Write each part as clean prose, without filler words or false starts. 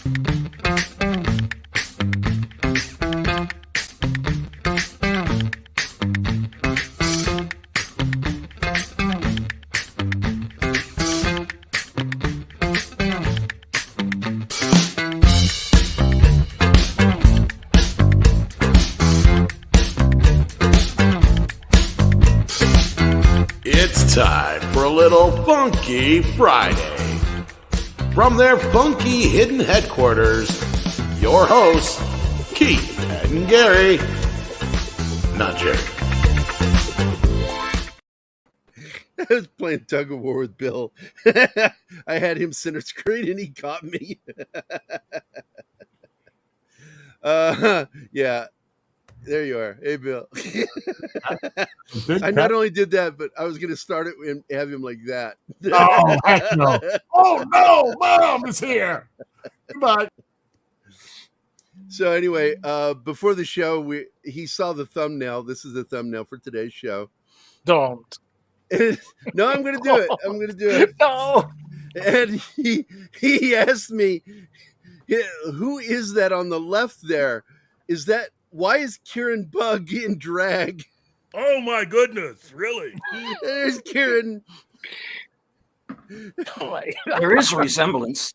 It's time for a little Funky Friday. From their funky hidden headquarters, your hosts, Keith and Gary. Not Jerry. I was playing tug of war with Bill. I had him center screen and he caught me. Yeah. There you are. Hey, Bill. I not only did that, but I was going to start it and have him like that. Oh, heck no. Oh, no. Mom is here. Goodbye. So anyway, before the show, he saw the thumbnail. This is the thumbnail for today's show. Don't. No, I'm going to do it. I'm going to do it. No. And he asked me, who is that on the left there? Why is Kieran Bug in drag? Oh my goodness, really? There's Kieran. There is a resemblance.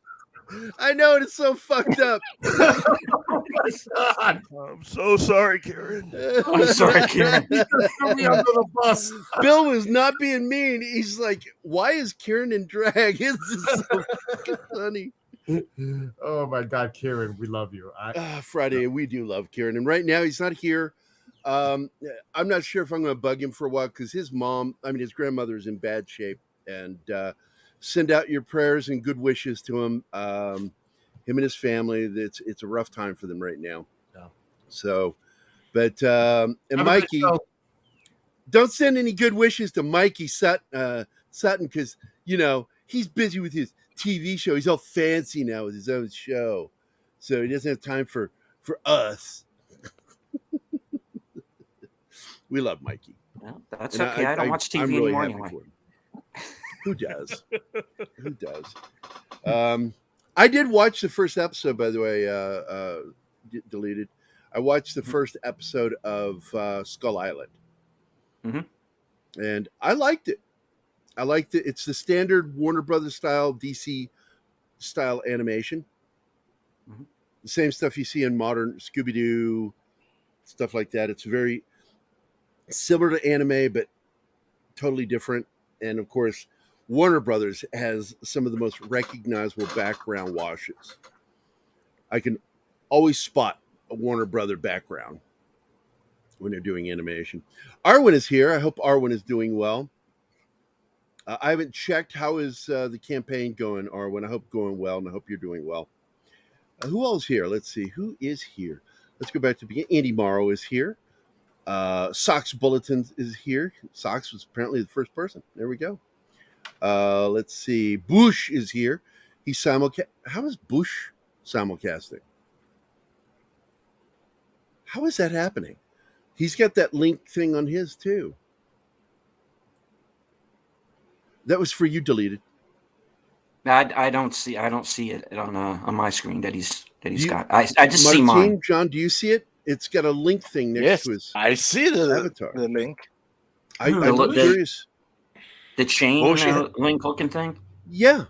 I know, it's so fucked up. Oh, my God. I'm so sorry, Karen. I'm sorry, Kieran. Throw me under the bus. Bill was not being mean. He's like, why is Kieran in drag? This is so fucking funny. Oh, my God, Kieran, we love you. Friday, we do love Kieran. And right now, he's not here. I'm not sure if I'm going to bug him for a while because his grandmother is in bad shape. And send out your prayers and good wishes to him. Him and his family. It's a rough time for them right now. Yeah. So, but and Mikey, don't send any good wishes to Mikey Sutton because he's busy with his TV show. He's all fancy now with his own show, so he doesn't have time for us. We love Mikey. Well, that's okay. I don't watch TV really anymore anyway. Who does? Who does? I did watch the first episode, by the way, deleted. I watched the first episode of Skull Island. Mm-hmm. And I liked it. It's the standard Warner Brothers style, DC style animation. Mm-hmm. The same stuff you see in modern Scooby-Doo, stuff like that. It's very similar to anime, but totally different. And of course, Warner Brothers has some of the most recognizable background washes. I can always spot a Warner Brother background when they're doing animation. Arwen is here. I hope Arwen is doing well. I haven't checked. How is the campaign going, Arwen? I hope going well, and I hope you're doing well. Who else is here? Let's see. Who is here? Let's go back to the beginning. Andy Morrow is here. Sox Bulletin is here. Sox was apparently the first person. There we go. Let's see. Bush is here. He's How is Bush simulcasting? How is that happening? He's got that link thing on his too. That was for you, deleted. I don't see it on my screen that he's got. I just see mine. John, do you see it? It's got a link thing next to his I see the avatar. The link. I'm curious. The chain link looking thing. Yeah,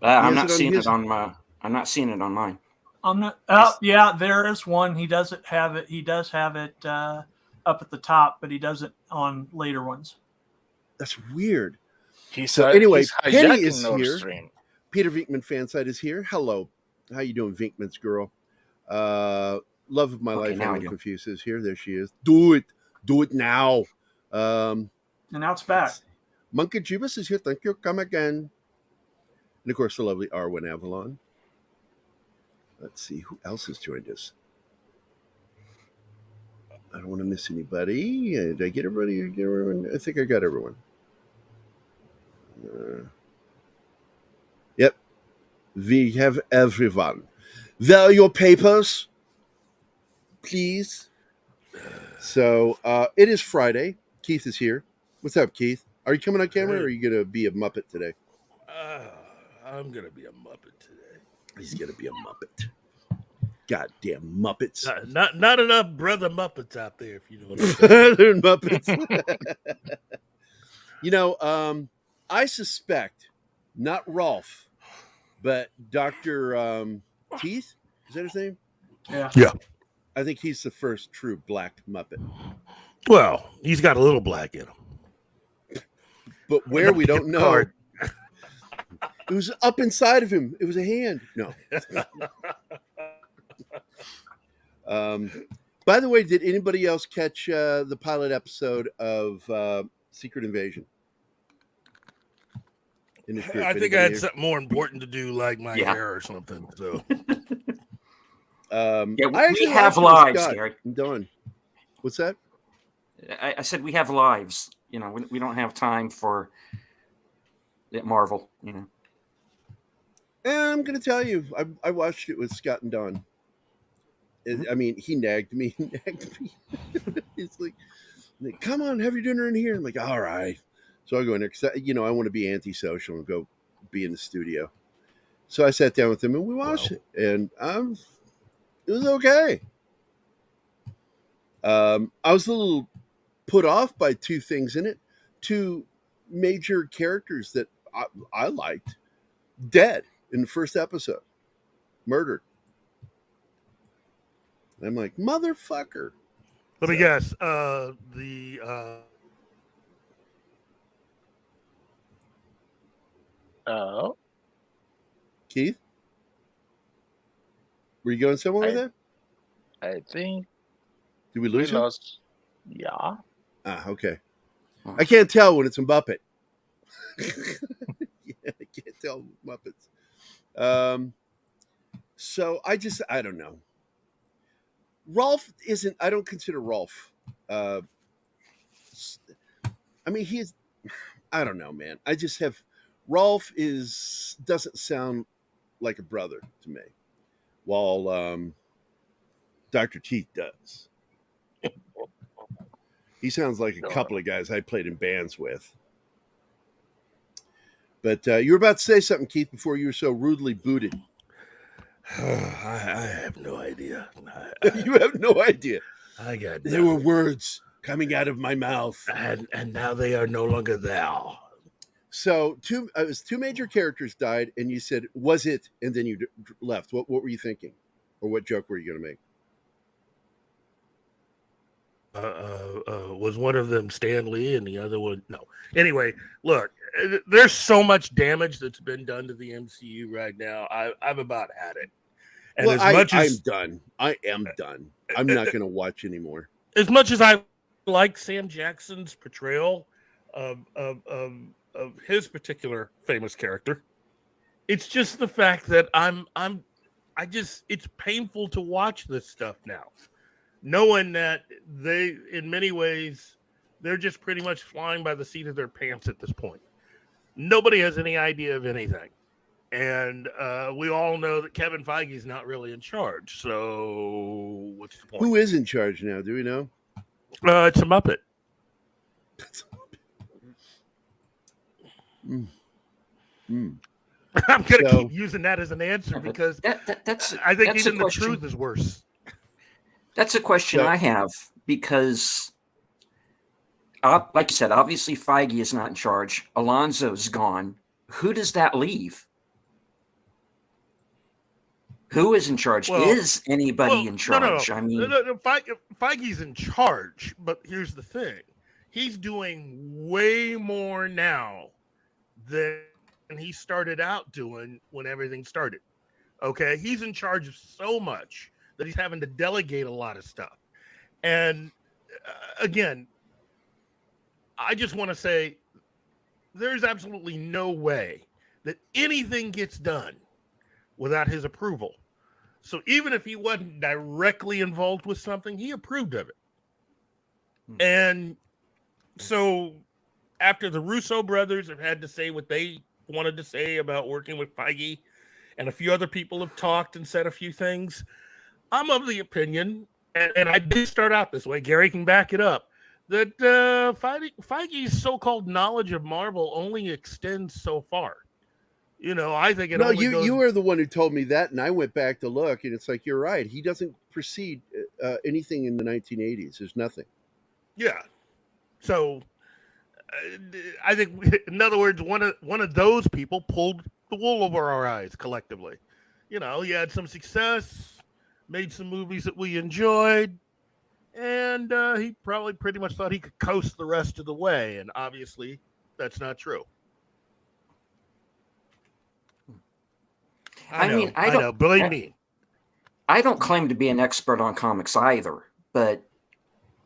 I'm not seeing it on my. I'm not seeing it on mine. I'm not. Yeah, there is one. He doesn't have it. He does have it up at the top, but he doesn't on later ones. That's weird. Anyway, Penny is here. Stream. Peter Vinkman Fanside is here. Hello, how you doing, Vinkman's girl? Love of my life. I'm confused. Is here. There she is. Do it now. And now it's back. Monkey Jubas is here. Thank you. Come again. And of course, the lovely Arwen Avalon. Let's see who else has joined us. I don't want to miss anybody. Did I get everybody? I think I got everyone. Yep. We have everyone. There are your papers, please. So it is Friday. Keith is here. What's up, Keith? Are you coming on camera or are you going to be a Muppet today? I'm going to be a Muppet today. He's gonna be a Muppet. Goddamn Muppets. Not enough brother Muppets out there, if you know what I'm saying. They're Muppets. You know, I suspect not Rolf, but Dr. Teeth. Is that his name? Yeah. I think he's the first true black Muppet. Well, he's got a little black in him. But where, we don't know. It was up inside of him. It was a hand. No. By the way, did anybody else catch the pilot episode of Secret Invasion? I think I had something more important to do, like my hair or something. So, we have lives, Gary. Done. What's that? I said we have lives. You know, we don't have time for Marvel. You know. And I'm going to tell you, I watched it with Scott and Don. I mean, he nagged me. He's like, come on, have your dinner in here. I'm like, all right. So I go in there because, you know, I want to be antisocial and go be in the studio. So I sat down with him and we watched it. And it was okay. I was a little put off by two things in it. Two major characters that I liked dead in the first episode. Murdered. I'm like, motherfucker. Let me guess. Keith? Were you going somewhere with that? I think Did we lose him? lost. Yeah. Ah, okay. I can't tell when it's a Muppet. Yeah, I can't tell Muppets. So I don't know. Rolf isn't, I don't consider Rolf. I mean, I don't know, man. I just have, Rolf doesn't sound like a brother to me, while Dr. Teeth does. He sounds like a couple of guys I played in bands with. But you were about to say something, Keith, before you were so rudely booted. I have no idea. You have no idea. I got There were words coming out of my mouth. and now they are no longer thou. So it was two major characters died, and you said, was it? And then you left. What were you thinking? Or what joke were you going to make? Was one of them Stan Lee and the other one no. Anyway, look, there's so much damage that's been done to the MCU right now. I've about had it. And well, I'm done. I am done. I'm not going to watch anymore. As much as I like Sam Jackson's portrayal of his particular famous character, it's just the fact that it's painful to watch this stuff now, knowing that they, in many ways, they're just pretty much flying by the seat of their pants at this point. Nobody has any idea of anything. And we all know that Kevin Feige is not really in charge. So what's the point? Who is in charge now? Do we know? It's a Muppet. I'm going to keep using that as an answer because I think even the truth is worse. That's a question I have because, like you said, obviously Feige is not in charge. Alonso's gone. Who does that leave? Who is in charge? Is anybody in charge? No. I mean, Feige's in charge, but here's the thing. He's doing way more now than he started out doing when everything started. Okay? He's in charge of so much that he's having to delegate a lot of stuff. And again, I just want to say there's absolutely no way that anything gets done without his approval. So even if he wasn't directly involved with something, he approved of it. And so after the Russo brothers have had to say what they wanted to say about working with Feige, and a few other people have talked and said a few things, I'm of the opinion, and I did start out this way, Gary can back it up, that Feige's so-called knowledge of Marvel only extends so far. I think it No, only goes. you were the one who told me that, and I went back to look, and it's like you're right. He doesn't precede anything in the 1980s. There's nothing. Yeah. So I think, in other words, one of those people pulled the wool over our eyes collectively. He had some success, made some movies that we enjoyed, and he probably pretty much thought he could coast the rest of the way. And obviously, that's not true. I know. Believe me. I don't claim to be an expert on comics either, but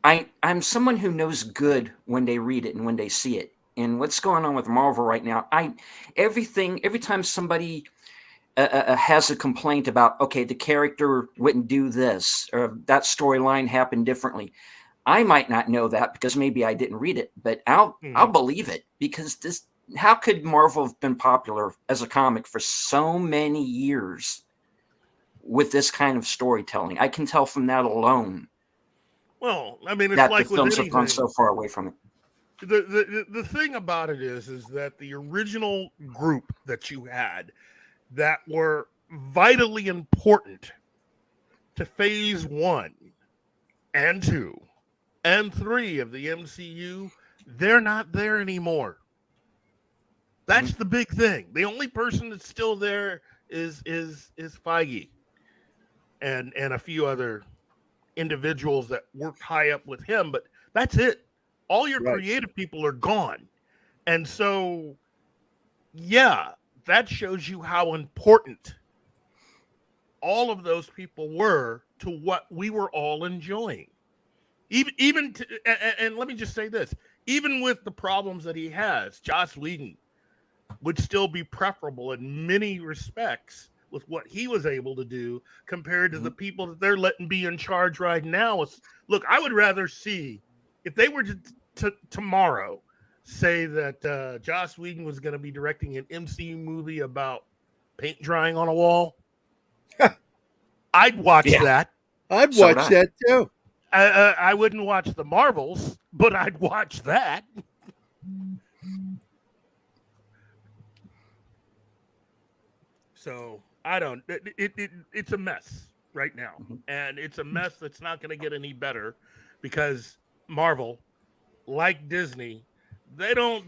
I'm someone who knows good when they read it and when they see it. And what's going on with Marvel right now, every time somebody has a complaint about, okay, the character wouldn't do this, or that storyline happened differently, I might not know that because maybe I didn't read it, but I'll believe it, because how could Marvel have been popular as a comic for so many years with this kind of storytelling? I can tell from that alone. Well, I mean, it's that like the films with anything, have gone so far away from it. The thing about it is that the original group that you had that were vitally important to phase 1 and 2 and 3 of the MCU, they're not there anymore. That's the big thing. The only person that's still there is Feige and a few other individuals that worked high up with him, but that's it. All your creative people are gone. And so, yeah, that shows you how important all of those people were to what we were all enjoying. And let me just say this, even with the problems that he has, Joss Whedon would still be preferable in many respects with what he was able to do compared to the people that they're letting be in charge right now. Look, I would rather see, if they were to tomorrow say that Joss Whedon was going to be directing an MCU movie about paint drying on a wall, I'd watch that. I'd watch that too. I wouldn't watch the Marvels, but I'd watch that. So I don't. It's a mess right now, and it's a mess that's not going to get any better, because Marvel, like Disney, they don't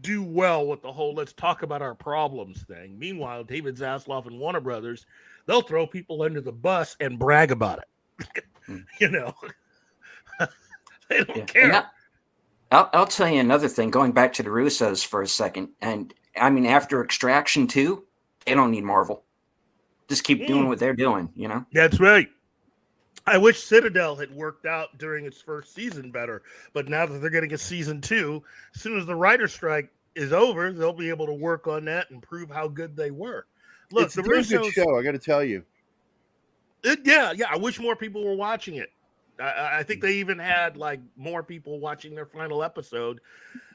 do well with the whole "let's talk about our problems" thing. Meanwhile, David Zaslav and Warner Brothers, they'll throw people under the bus and brag about it. They don't care. I'll tell you another thing, going back to the Russos for a second. And I mean, after Extraction 2, they don't need Marvel. Just keep doing what they're doing, That's right. I wish Citadel had worked out during its first season better. But now that they're getting a season 2, as soon as the writer's strike is over, they'll be able to work on that and prove how good they were. Look, it's a very good show, I got to tell you. Yeah. I wish more people were watching it. I think they even had more people watching their final episode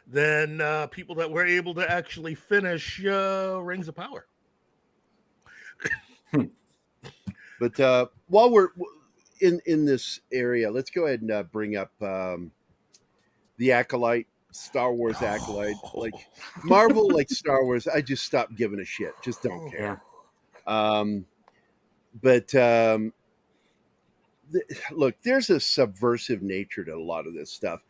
than people that were able to actually finish Rings of Power. But while we're in this area, let's go ahead and bring up the Acolyte, Star Wars Acolyte. Like Marvel, like Star Wars, I just stopped giving a shit. Just don't care. Look, there's a subversive nature to a lot of this stuff.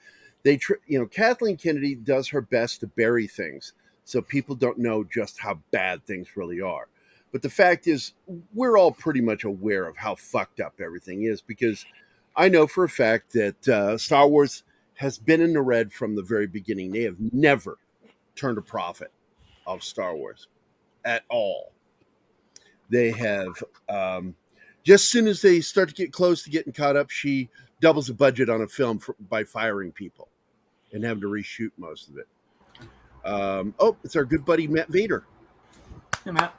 Kathleen Kennedy does her best to bury things so people don't know just how bad things really are. But the fact is, we're all pretty much aware of how fucked up everything is, because I know for a fact that Star Wars has been in the red from the very beginning. They have never turned a profit of Star Wars at all. They have, just as soon as they start to get close to getting caught up, she doubles the budget on a film by firing people and having to reshoot most of it. It's our good buddy Matt Vader. Hey, Matt.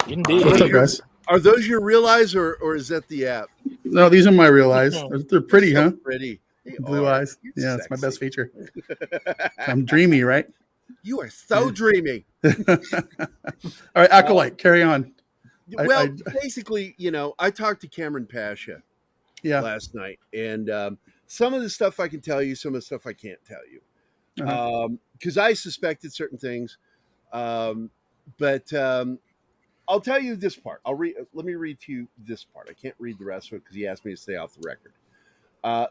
Indeed. What's up, guys? Are those your real eyes, or is that the app? No, these are my real eyes. They're pretty, huh? Pretty. Blue eyes. Yeah, it's my best feature. I'm dreamy, right? You are so dreamy. All right, Acolyte, carry on. Well, basically, I talked to Cameron Pasha last night, and some of the stuff I can tell you, some of the stuff I can't tell you, because I suspected certain things. But I'll tell you this part. Let me read to you this part. I can't read the rest of it because he asked me to stay off the record.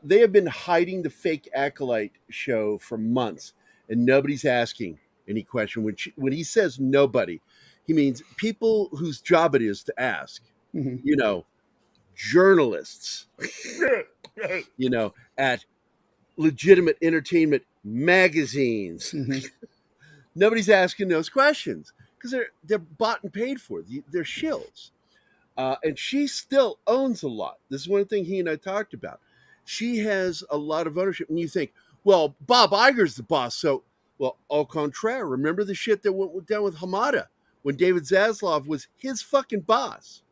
They have been hiding the fake acolyte show for months, and nobody's asking any question. When he says nobody, he means people whose job it is to ask. You know, journalists. You know, at legitimate entertainment magazines. Nobody's asking those questions because they're bought and paid for. They're shills. And she still owns a lot. This is one thing he and I talked about. She has a lot of ownership. And you think, well, Bob Iger's the boss. So, well, au contraire. Remember the shit that went down with Hamada when David Zaslav was his fucking boss.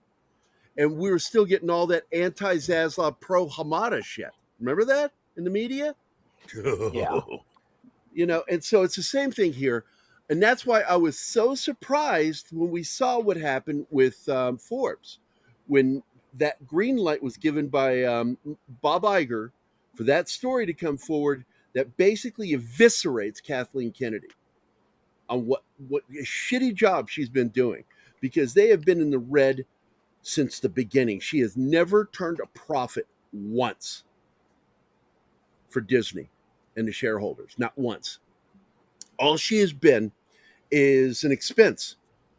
And we were still getting all that anti-Zaslav, pro-Hamada shit. Remember that in the media? Yeah. You know, and so it's the same thing here. And that's why I was so surprised when we saw what happened with Forbes, when that green light was given by Bob Iger for that story to come forward that basically eviscerates Kathleen Kennedy on what a shitty job she's been doing, because they have been in the red since the beginning. She has never turned a profit once for Disney and the shareholders, not once. All she has been is an expense.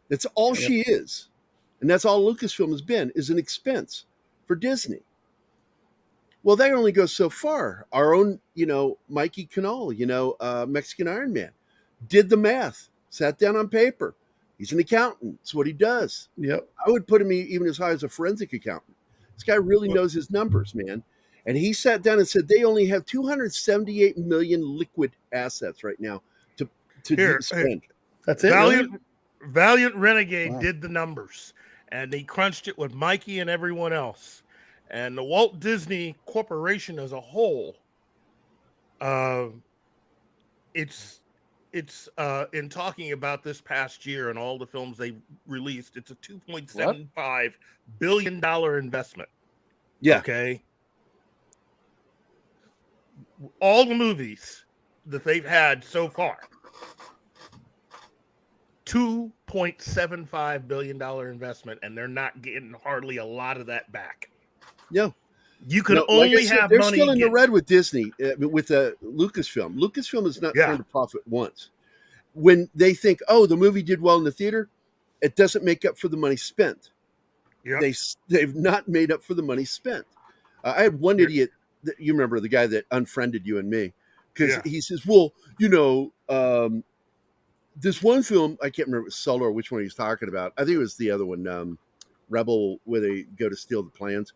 That's all she is. And that's all Lucasfilm has been, is an expense for Disney. Well, that only goes so far. Our own, Mikey Canal, Mexican Iron Man, did the math, sat down on paper. He's an accountant. That's what he does. Yep. I would put him even as high as a forensic accountant. This guy really knows his numbers, man. And he sat down and said they only have 278 million liquid assets right now to spend. That's it. Valiant Renegade did the numbers, and he crunched it with Mikey and everyone else. And the Walt Disney Corporation as a whole, it's in talking about this past year and all the films they released, it's a $2.75 billion investment. Yeah. Okay. All the movies that they've had so far, $2.75 billion investment, and they're not getting hardly a lot of that back. Yeah. You can only have they're money. They're still in the red with Disney, with Lucasfilm. Lucasfilm has not turned a profit once. When they think, oh, the movie did well in the theater, it doesn't make up for the money spent. Yep. They've not made up for the money spent. I had one idiot, you remember the guy that unfriended you and me, because he says, well, this one film, I can't remember Solo or which one he was talking about. I think it was the other one, Rebel, where they go to steal the plans.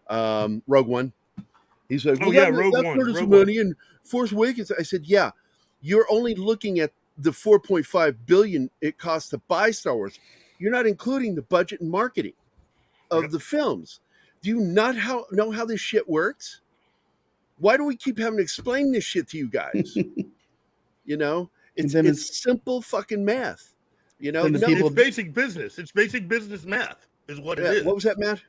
Rogue One. He's like, Rogue One. Rogue money and Force Awakens. I said, yeah, you're only looking at the $4.5 billion it costs to buy Star Wars. You're not including the budget and marketing of the films. Do you not know how this shit works? Why do we keep having to explain this shit to you guys? It's simple fucking math. It's basic business. It's basic business math is what it is. What was that, Matt?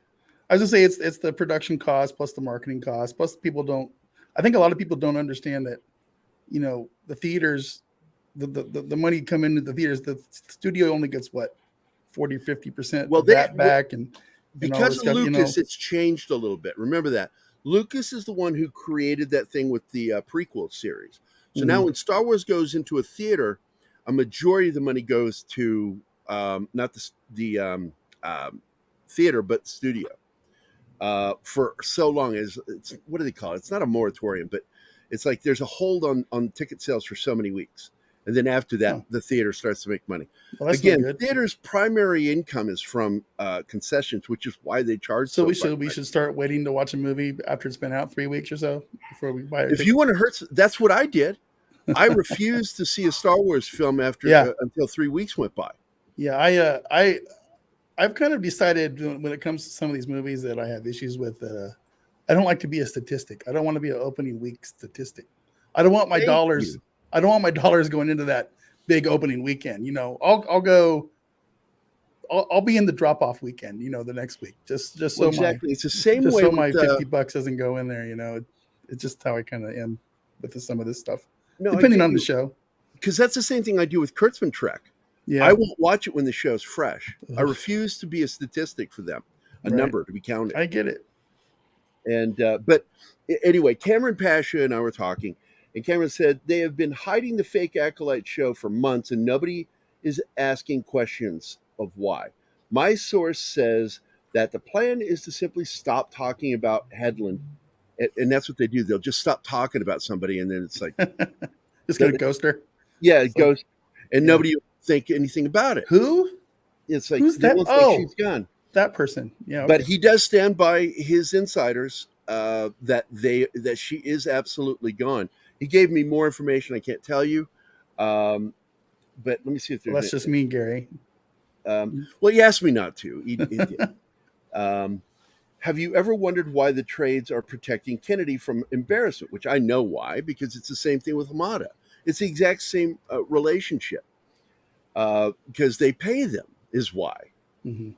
I was gonna say it's the production cost plus the marketing cost plus I think a lot of people don't understand that, the theaters, the money come into the theaters, the studio only gets what, 40 or 50% of that back, and because of Lucas, it's changed a little bit. Remember that Lucas is the one who created that thing with the prequel series. So now when Star Wars goes into a theater, a majority of the money goes to not the theater, but studio. For so long as it's, what do they call it? It's not a moratorium, but it's like there's a hold on ticket sales for so many weeks. And then after that, the theater starts to make money. Well, again, theater's primary income is from concessions, which is why they charge. So we should start waiting to watch a movie after it's been out 3 weeks or so before we buy it. If you want to hurt, that's what I did. I refused to see a Star Wars film until 3 weeks went by. Yeah, I've kind of decided when it comes to some of these movies that I have issues with. I don't like to be a statistic. I don't want to be an opening week statistic. I don't want my dollars. I don't want my dollars going into that big opening weekend. I'll go. I'll be in the drop off weekend. The next week. Just so exactly. It's the same way. So my $50 doesn't go in there. It's just how I kind of am with some of this stuff. No, depending on the show. Because that's the same thing I do with Kurtzman Trek. I won't watch it when the show's fresh. I refuse to be a statistic for them, a number to be counted. I get it. And but anyway, Cameron Pasha and I were talking, and Cameron said they have been hiding the fake Acolyte show for months, and nobody is asking questions of why. My source says that the plan is to simply stop talking about Headland, and that's what they do. They'll just stop talking about somebody, and then it's like just gonna ghost her. Yeah, it goes, and nobody will think anything about it. Who? It's like who's that? Like she's gone. That person. Yeah, okay. But he does stand by his insiders that she is absolutely gone. He gave me more information I can't tell you, but let me see if there's. Well, that's just me, Gary. Well, he asked me not to. He did. Have you ever wondered why the trades are protecting Kennedy from embarrassment? Which I know why, because it's the same thing with Hamada. It's the exact same relationship because they pay them is why. Mm-hmm.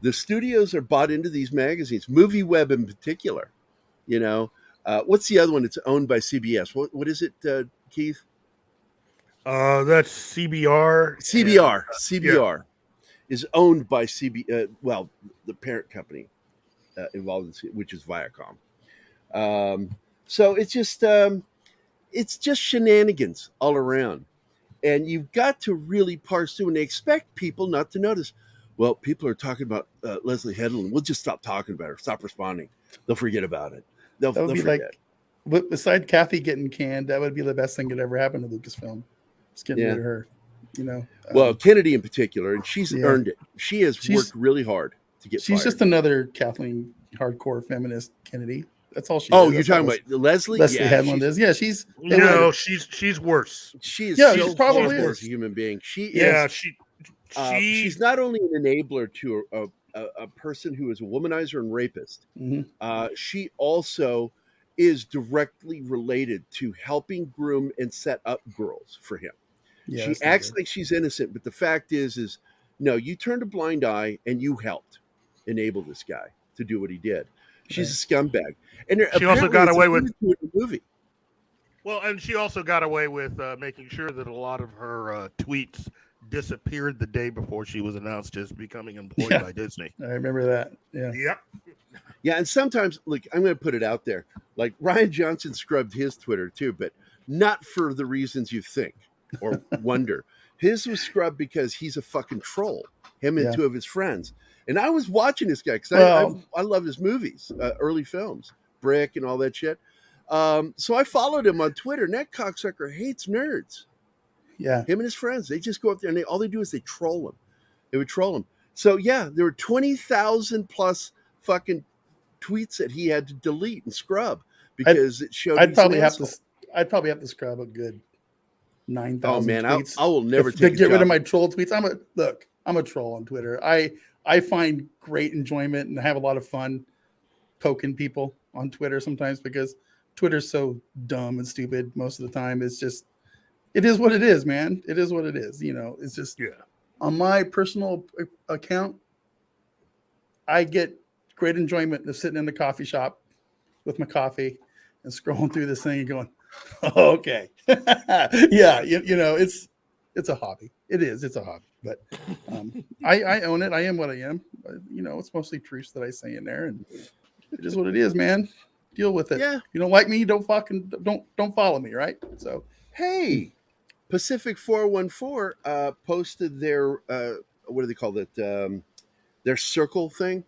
The studios are bought into these magazines, Movie Web in particular. You know, what's the other one? It's owned by CBS. What is it, Keith? That's CBR. CBR is owned by the parent company involved in which is Viacom. So it's just shenanigans all around, and you've got to really parse through. And they expect people not to notice. Well, people are talking about Leslye Headland. We'll just stop talking about her. Stop responding. They'll forget about it. They'll forget. Like, beside Kathy getting canned, that would be the best thing that ever happened to Lucasfilm. Just getting rid of her. You know. Well, Kennedy in particular, and she's earned it. She's worked really hard to get. She's fired. just another Kathleen hardcore feminist Kennedy. That's all she. Oh, is. you're talking about Leslye? Leslye Headland is. Yeah, she's. No, she's worse. She is. Yeah, she's she probably is is a human being. She is. Yeah, she's not only an enabler to a person who is a womanizer and rapist. Mm-hmm. She also is directly related to helping groom and set up girls for him. Yeah, she acts like she's innocent, but the fact is no, you turned a blind eye and you helped enable this guy to do what he did. She's a scumbag, and she also got away with the movie. Well, and she also got away with making sure that a lot of her tweets disappeared the day before she was announced as becoming employed by Disney. I remember that. Yeah. Yep. Yeah, and sometimes, look, I'm going to put it out there. Like Ryan Johnson scrubbed his Twitter too, but not for the reasons you think or wonder. His was scrubbed because he's a fucking troll. Him and two of his friends. And I was watching this guy because I love his movies, early films, Brick and all that shit. So I followed him on Twitter, and that cocksucker hates nerds. Yeah. Him and his friends, they just go up there and all they do is they troll him. They would troll him. So yeah, there were 20,000 plus fucking tweets that he had to delete and scrub because it showed. I'd probably have to scrub a good 9,000. Oh man, tweets I will never to get rid job. of my troll tweets. I'm a troll on Twitter. I find great enjoyment and have a lot of fun poking people on Twitter sometimes because Twitter's so dumb and stupid most of the time. It's just. It is what it is, man. It is what it is. You know, it's just on my personal account, I get great enjoyment of sitting in the coffee shop with my coffee and scrolling through this thing and going, oh, okay. Yeah, you know, it's a hobby. It is. It's a hobby. But I own it. I am what I am. You know, it's mostly truths that I say in there, and it is what it is, man. Deal with it. Yeah. If you don't like me, don't follow me, right? So hey. Pacific 414 posted their what do they call it? Their circle thing,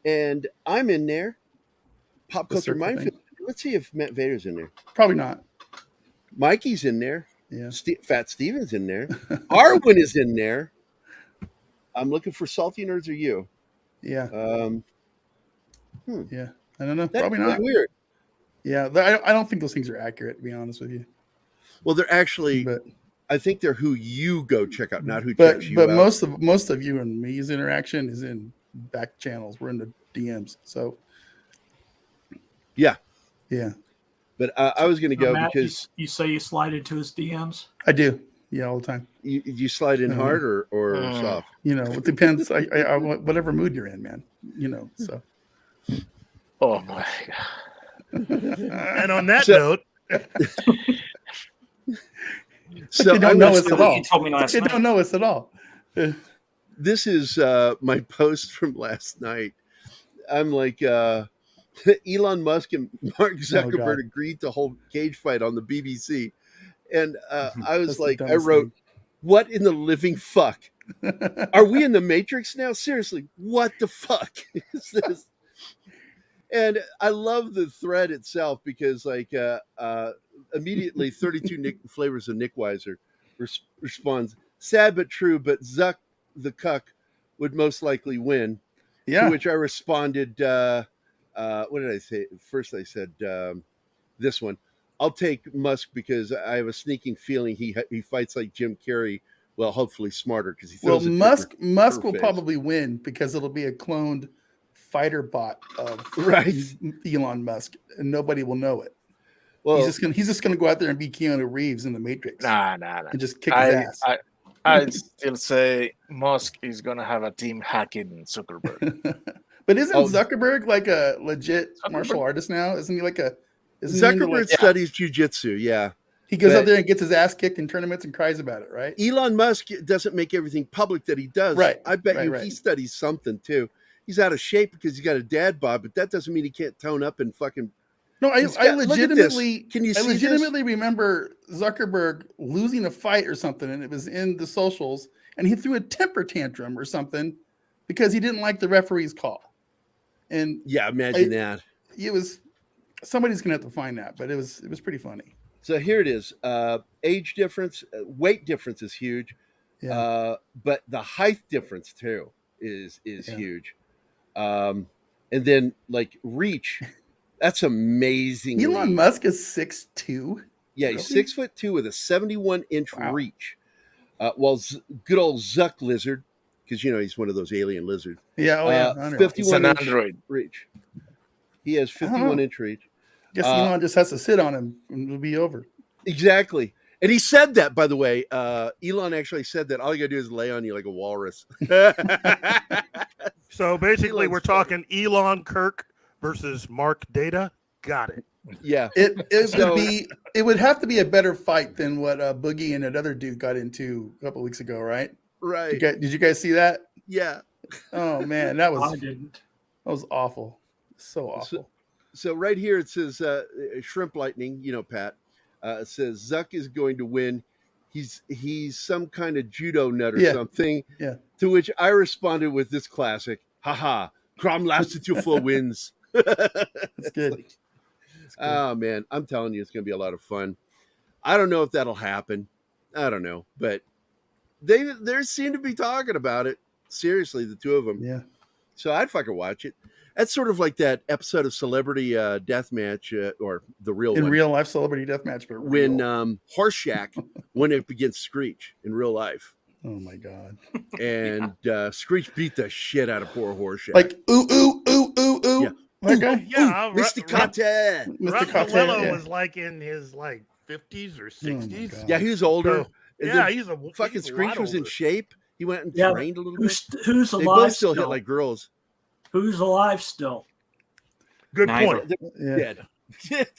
and I'm in there. Pop Culture Minefield. Let's see if Matt Vader's in there. Probably not. Mikey's in there. Yeah. Fat Steven's in there. Arwin is in there. I'm looking for Salty Nerds or you. Yeah. Yeah. I don't know. That's probably not. Weird. Yeah. I don't think those things are accurate, to be honest with you. Well, they're actually. I think they're who you go check out, not who checks you out. But most of you and me's interaction is in back channels. We're in the DMs. So. Yeah. Yeah. But I was going to go Matt, because you say you slide into his DMs. I do. Yeah, all the time. You slide in hard or soft. You know, it depends. I whatever mood you're in, man. You know. So. Oh my God. And on that note. So they don't I'm know gonna us say at that all. You told me last They night. don't know us at all. this is my post from last night. I'm like, Elon Musk and Mark Zuckerberg God. agreed to hold cage fight on the BBC. And I was That's the like, I dumbest wrote, what in the living fuck? Are we in the Matrix now? Seriously, what the fuck is this? And I love the thread itself because, like, immediately 32 flavors of Nick Weiser responds, sad but true, but Zuck the cuck would most likely win. Yeah. To which I responded, what did I say? First, I said this one. I'll take Musk because I have a sneaking feeling he fights like Jim Carrey. Well, hopefully smarter because he Well, throws Musk will face. probably win because it'll be a cloned fighter bot of Right. Elon Musk, and nobody will know it. Well, He's just gonna go out there and be Keanu Reeves in the Matrix Nah. and just kick his ass. I'd still say Musk is gonna have a team hacking Zuckerberg. But isn't Oh. Zuckerberg like a legit martial artist now? Isn't he like a? Isn't he into, Zuckerberg like, studies jujitsu. Yeah. he goes but- out there and gets his ass kicked in tournaments and cries about it, right? Elon Musk doesn't make everything public that he does. Right, I bet right, you right. he studies something too. He's out of shape because he's got a dad bod, but that doesn't mean he can't tone up and fucking. No, I Look at this. legitimately Can you I see legitimately remember Zuckerberg losing a fight or something, and it was in the socials, and he threw a temper tantrum or something because he didn't like the referee's call. And Yeah, imagine that. it was somebody's gonna have to find that, but it was pretty funny. So here it is. Age difference, weight difference is huge. Yeah. But the height difference too is Yeah. huge. And then like reach, that's amazing. Elon Musk is 6'2". Yeah, he's Really? 6'2" with a 71-inch Wow. reach. While good old Zuck Lizard, because he's one of those alien lizards. Yeah, oh yeah. I know. 51-inch Android. reach. He has I don't know. 51-inch reach. Guess Elon just has to sit on him and it'll be over. Exactly. And he said that, by the way. Elon actually said that all you got to do is lay on you like a walrus. So basically, Elon's we're talking Elon Kirk versus Mark Data. Got it. Yeah. It would have to be a better fight than what Boogie and that other dude got into a couple weeks ago, right? Right. Did you guys see that? Yeah. Oh man, that I was didn't. awful. So awful. So right here it says Shrimp Lightning, Pat. It says Zuck is going to win. He's some kind of judo nut or something. Yeah. To which I responded with this classic, haha, Crom Lastituful wins. That's good. Oh man, I'm telling you, it's going to be a lot of fun. I don't know if that'll happen. I don't know, but they seem to be talking about it seriously, the two of them. Yeah. So I'd fucking watch it. That's sort of like that episode of Celebrity Deathmatch, or the real In one, real life celebrity deathmatch, but when real. Horseshack went up against Screech in real life, Oh my god. and Screech beat the shit out of poor Horseshack. Like ooh ooh ooh ooh ooh. Yeah. That guy? Yeah, Mr. Carter. Mr. Cocktail. Ruffalo Yeah. was like in his 50s or 60s. God. Yeah, he was older. So, And yeah, then he's a fucking he's a Screech lot was in older. shape. He went and Yeah, trained a little bit. Who's They alive both still still? hit like girls. Who's alive still? Good Neither. point. Yeah. Dead.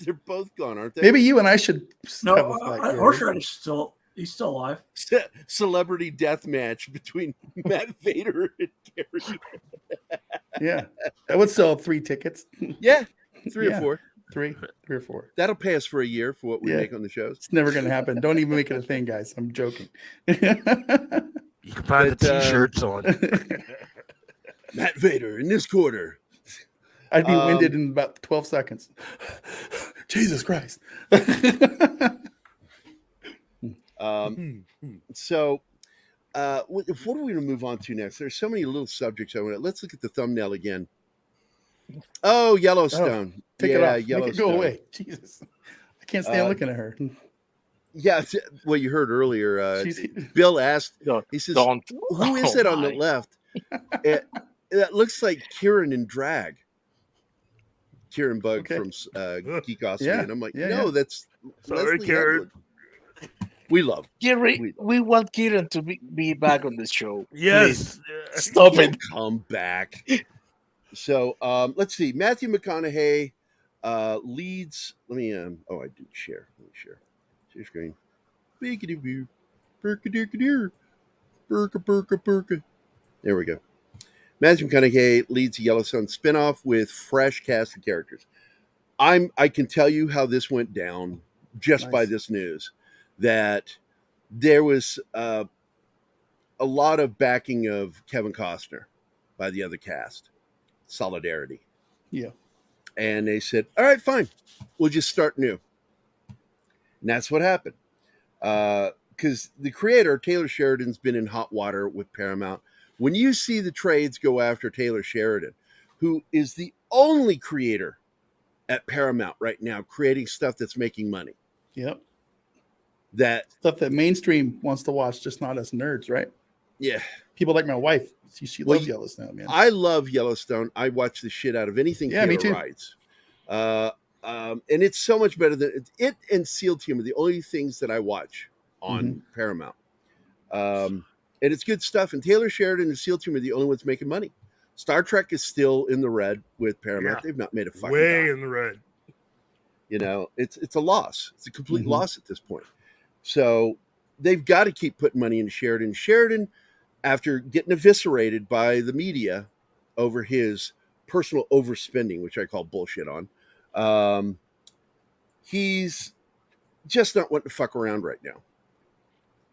They're both gone, aren't they? Maybe you and I should No, have a fight. Gary. Horseshack he's still alive. Celebrity death match between Matt Vader and Gary. Yeah. That would sell 3 tickets. Yeah, 3 Yeah. or 4. 3 or 4. That'll pay us for a year for what we Yeah. make on the shows. It's never going to happen. Don't even make it a thing, guys. I'm joking. You can find But, the T-shirts on. Matt Vader in this quarter. I'd be winded in about 12 seconds. Jesus Christ. So, what are we going to move on to next? There's so many little subjects I want to. Let's look at the thumbnail again. Oh, Yellowstone. Take it off. Yellowstone. Make it go away. Jesus. I can't stand looking at her. Yeah, well, you heard earlier. She's- Bill asked. No, He says, don't. "Who is Oh, it on the my. left?" That looks like Kieran in drag. Kieran Bug Okay. from Geekosity, Yeah, and I'm like, yeah, no, yeah. that's Sorry, Leslye Kieran. Headland. We love. Gary, we want Kieran to be back on the show. Yes. Please, stop it. Come back. So let's see. Matthew leads. Let me. I didn't share. Let me share. Share screen. Beakity-boo. Burka-durka-dur. Burka-burka-burka. There we go. Matthew McConaughey leads a Yellowstone spinoff with fresh cast of characters. I can tell you how this went down just by this news, that there was a lot of backing of Kevin Costner by the other cast. Solidarity. Yeah. And they said, all right, fine. We'll just start new. And that's what happened. Because the creator, Taylor Sheridan's been in hot water with Paramount. When you see the trades go after Taylor Sheridan, who is the only creator at Paramount right now, creating stuff that's making money. Yep. That stuff that mainstream wants to watch, just not us nerds, right? Yeah. People like my wife. She loves Yellowstone, man. I love Yellowstone. I watch the shit out of anything me too. writes. And it's so much better than it and SEAL Team are the only things that I watch on Paramount. And it's good stuff. And Taylor Sheridan and SEAL Team are the only ones making money. Star Trek is still in the red with Paramount. Yeah. They've not made a fucking way dime. in the red. You know, it's a loss. It's a complete loss at this point. So they've got to keep putting money into Sheridan. Sheridan, after getting eviscerated by the media over his personal overspending, which I call bullshit on, he's just not wanting to fuck around right now.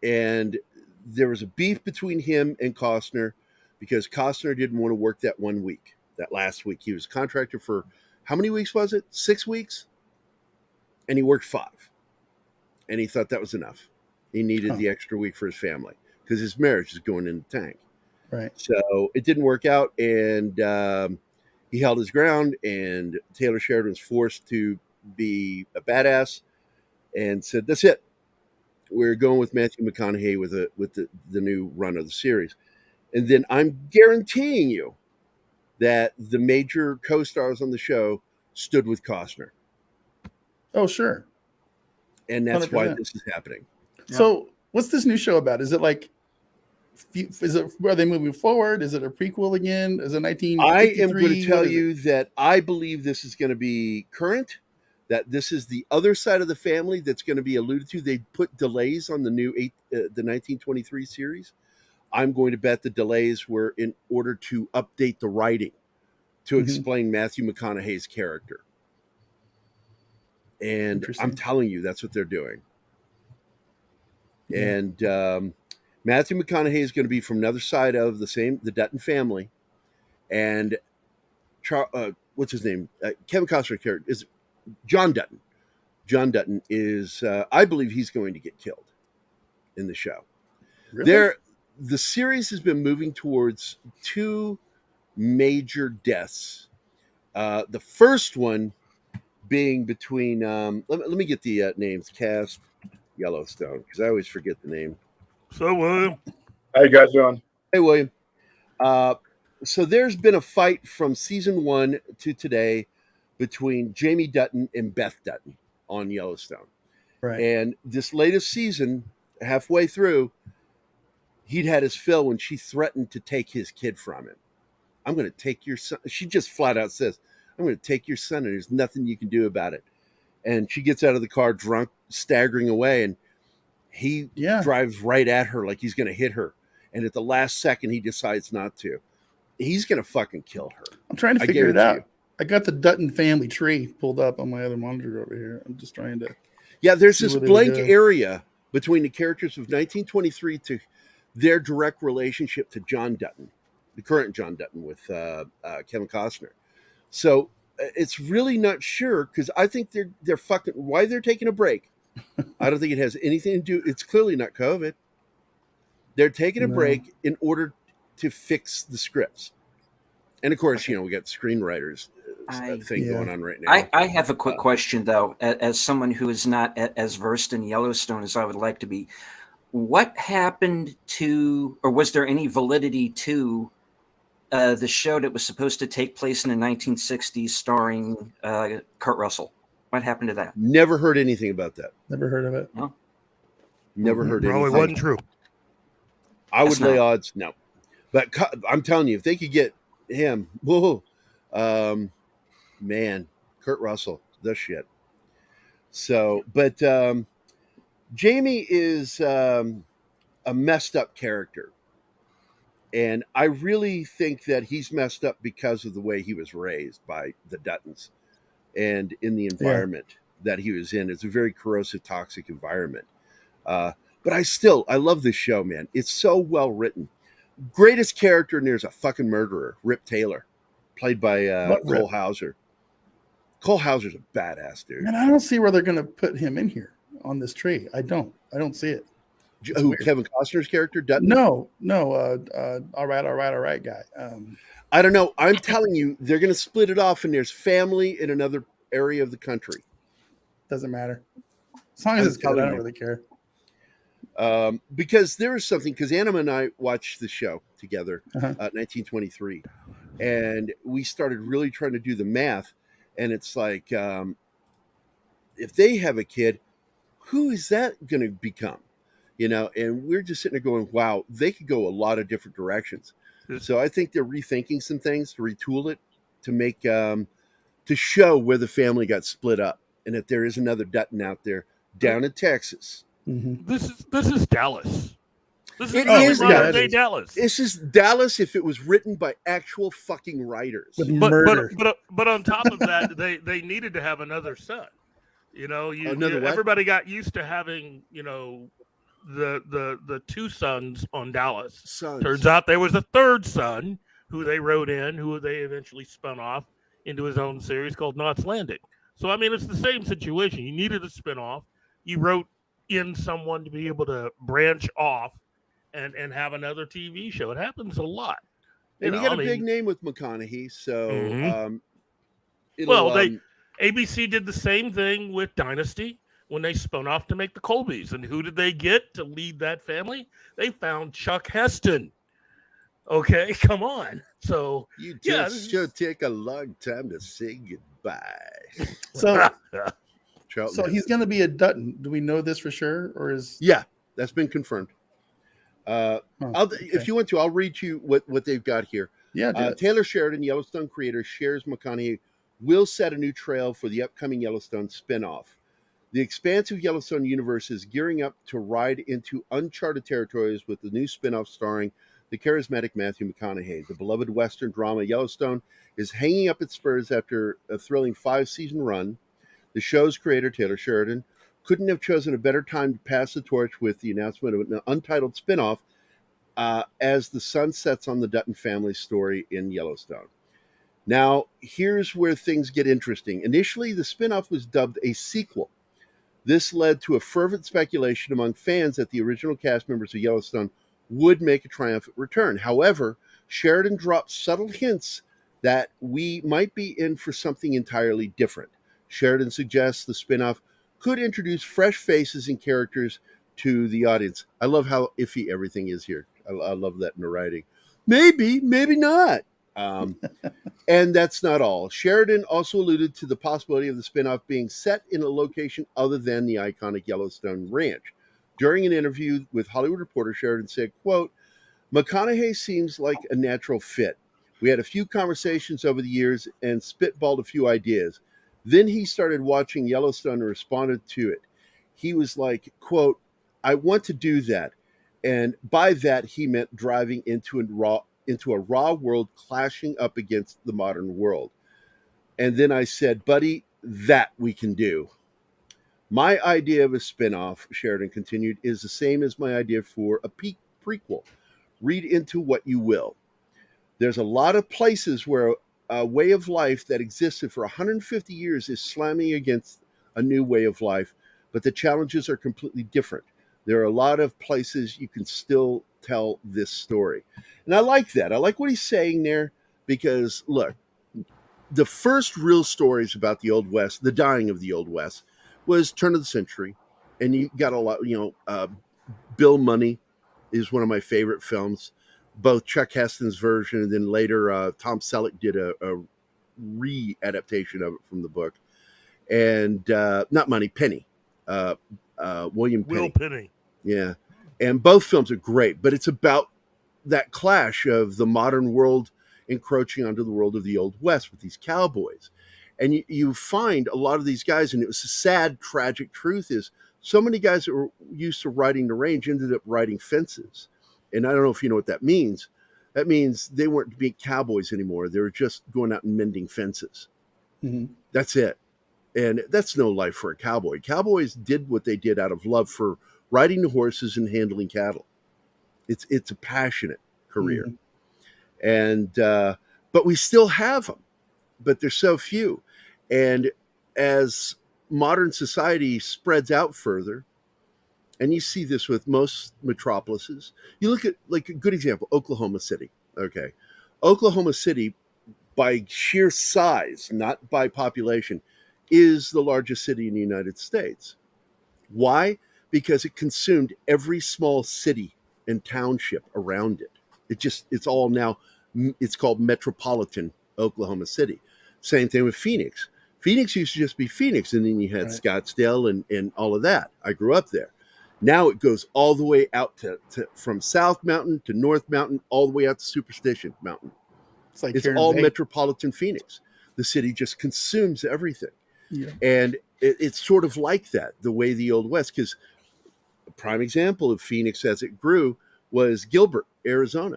And there was a beef between him and Costner because Costner didn't want to work that 1 week, that last week. He was contracted for, how many weeks was it? 6 weeks? And he worked 5. And he thought that was enough. He needed the extra week for his family because his marriage is going in the tank. Right. So it didn't work out, and he held his ground, and Taylor Sheridan was forced to be a badass and said, that's it. We're going with Matthew McConaughey with the new run of the series. And then I'm guaranteeing you that the major co-stars on the show stood with Costner. Oh, sure. And that's 100%. why this is happening. So what's this new show about? Is it are they moving forward? Is it a prequel again? Is it 1953? I am going to tell you that I believe this is going to be current, that this is the other side of the family that's going to be alluded to. They put delays on the new the 1923 series. I'm going to bet the delays were in order to update the writing to explain Matthew McConaughey's character. And I'm telling you, that's what they're doing. Yeah. And Matthew McConaughey is going to be from another side of the Dutton family. And what's his name? Kevin Costner's character is John Dutton. John Dutton is, I believe he's going to get killed in the show. Really? The series has been moving towards 2 major deaths. The first one being between, let me get the names, cast Yellowstone, because I always forget the name. So, William. How you guys doing? Hey, William. So there's been a fight from season 1 to today between Jamie Dutton and Beth Dutton on Yellowstone. Right. And this latest season, halfway through, he'd had his fill when she threatened to take his kid from him. I'm going to take your son. She just flat out says, I'm going to take your son, and there's nothing you can do about it. And she gets out of the car drunk, staggering away, and he drives right at her like he's going to hit her. And at the last second, he decides not to. He's going to fucking kill her. I'm trying to figure it out. I got the Dutton family tree pulled up on my other monitor over here. I'm just trying to. Yeah, there's this blank area between the characters of 1923 to their direct relationship to John Dutton, the current John Dutton with Kevin Costner. So it's really not sure, because I think they're fucking, why they're taking a break. I don't think it has anything to do. It's clearly not COVID. They're taking a break in order to fix the scripts. And of course, we got screenwriters thing going on right now. I have a quick question, though, as someone who is not as versed in Yellowstone as I would like to be. What happened to, or was there any validity to the show that was supposed to take place in the 1960s starring Kurt Russell? What happened to that? Never heard anything about that. Never heard of it. No? Never heard anything. Probably wasn't true. I would lay odds, no. But I'm telling you, if they could get him, man, Kurt Russell, the shit. So, but Jamie is a messed up character. And I really think that he's messed up because of the way he was raised by the Duttons and in the environment that he was in. It's a very corrosive, toxic environment. But I love this show, man. It's so well written. Greatest character in there's a fucking murderer, Rip Taylor, played by Cole Hauser. Cole Hauser's a badass dude. And I don't see where they're going to put him in here on this tree. I don't see it. Who, Kevin Costner's character? Dutton? No. All right guy. I don't know. I'm telling you, they're going to split it off, and there's family in another area of the country. Doesn't matter. As long as it's good, I don't really care. Because there is something, because Anna and I watched the show together, 1923, and we started really trying to do the math, and it's like, if they have a kid, who is that going to become? You know, and we're just sitting there going, wow, they could go a lot of different directions. So I think they're rethinking some things to retool it, to make, to show where the family got split up, and that there is another Dutton out there down in Texas. Mm-hmm. This is Dallas. This is modern day Dallas. This is Dallas if it was written by actual fucking writers. But on top of that, they needed to have another son. You know, everybody got used to having, you know, the two sons on Dallas. Turns out there was a third son who they wrote in, who they eventually spun off into his own series called Knots Landing. So I mean, it's the same situation. You needed a spinoff. You wrote in someone to be able to branch off and have another TV show. It happens a lot. And you got a big name with McConaughey, so ABC did the same thing with Dynasty when they spun off to make the Colbys. And who did they get to lead that family? They found Chuck Heston. Okay, come on. So you just should take a long time to say goodbye. So he's going to be a Dutton. Do we know this for sure, or is? Yeah, that's been confirmed. If you want to, I'll read you what they've got here. Yeah. Taylor Sheridan, Yellowstone creator, shares McConaughey will set a new trail for the upcoming Yellowstone spinoff. The expansive Yellowstone universe is gearing up to ride into uncharted territories with the new spinoff starring the charismatic Matthew McConaughey. The beloved Western drama Yellowstone is hanging up its spurs after a thrilling 5-season run. The show's creator, Taylor Sheridan, couldn't have chosen a better time to pass the torch with the announcement of an untitled spinoff as the sun sets on the Dutton family story in Yellowstone. Now, here's where things get interesting. Initially, the spinoff was dubbed a sequel. This led to a fervent speculation among fans that the original cast members of Yellowstone would make a triumphant return. However, Sheridan dropped subtle hints that we might be in for something entirely different. Sheridan suggests the spinoff could introduce fresh faces and characters to the audience. I love how iffy everything is here. I love that in the writing. Maybe not. And that's not all. Sheridan also alluded to the possibility of the spinoff being set in a location other than the iconic Yellowstone Ranch. During an interview with Hollywood Reporter, Sheridan said, quote, McConaughey seems like a natural fit. We had a few conversations over the years and spitballed a few ideas. Then he started watching Yellowstone and responded to it. He was like, quote, I want to do that. And by that, he meant driving into a raw world clashing up against the modern world. And then I said, buddy, that we can do. My idea of a spinoff, Sheridan continued, is the same as my idea for a prequel. Read into what you will. There's a lot of places where a way of life that existed for 150 years is slamming against a new way of life, but the challenges are completely different. There are a lot of places you can still tell this story. And I like that. I like what he's saying there because, look, the first real stories about the Old West, the dying of the Old West, was turn of the century. And you got a lot, Bill Money is one of my favorite films. Both Chuck Heston's version and then later Tom Selleck did a re-adaptation of it from the book. And not Money, Penny. William Penny. Will Penny. Yeah. And both films are great, but it's about that clash of the modern world encroaching onto the world of the Old West with these cowboys. And you find a lot of these guys, and it was a sad, tragic truth is So many guys that were used to riding the range ended up riding fences. And I don't know if you know what that means. That means they weren't being cowboys anymore. They were just going out and mending fences. Mm-hmm. That's it. And that's no life for a cowboy. Cowboys did what they did out of love for riding the horses and handling cattle. It's a passionate career. Mm-hmm. And but we still have them, but there's so few. And as modern society spreads out further, and you see this with most metropolises, you look at, like, a good example, Oklahoma City. Okay. Oklahoma City, by sheer size, not by population, is the largest city in the United States. Why? Because it consumed every small city and township around it. It's all now, it's called metropolitan Oklahoma City. Same thing with Phoenix. Phoenix used to just be Phoenix, and then you had Scottsdale and all of that. I grew up there. Now it goes all the way out to from South Mountain to North Mountain, all the way out to Superstition Mountain. It's all metropolitan Phoenix. The city just consumes everything. Yeah. And it's sort of like that, the way the Old West, because a prime example of Phoenix as it grew was Gilbert, Arizona.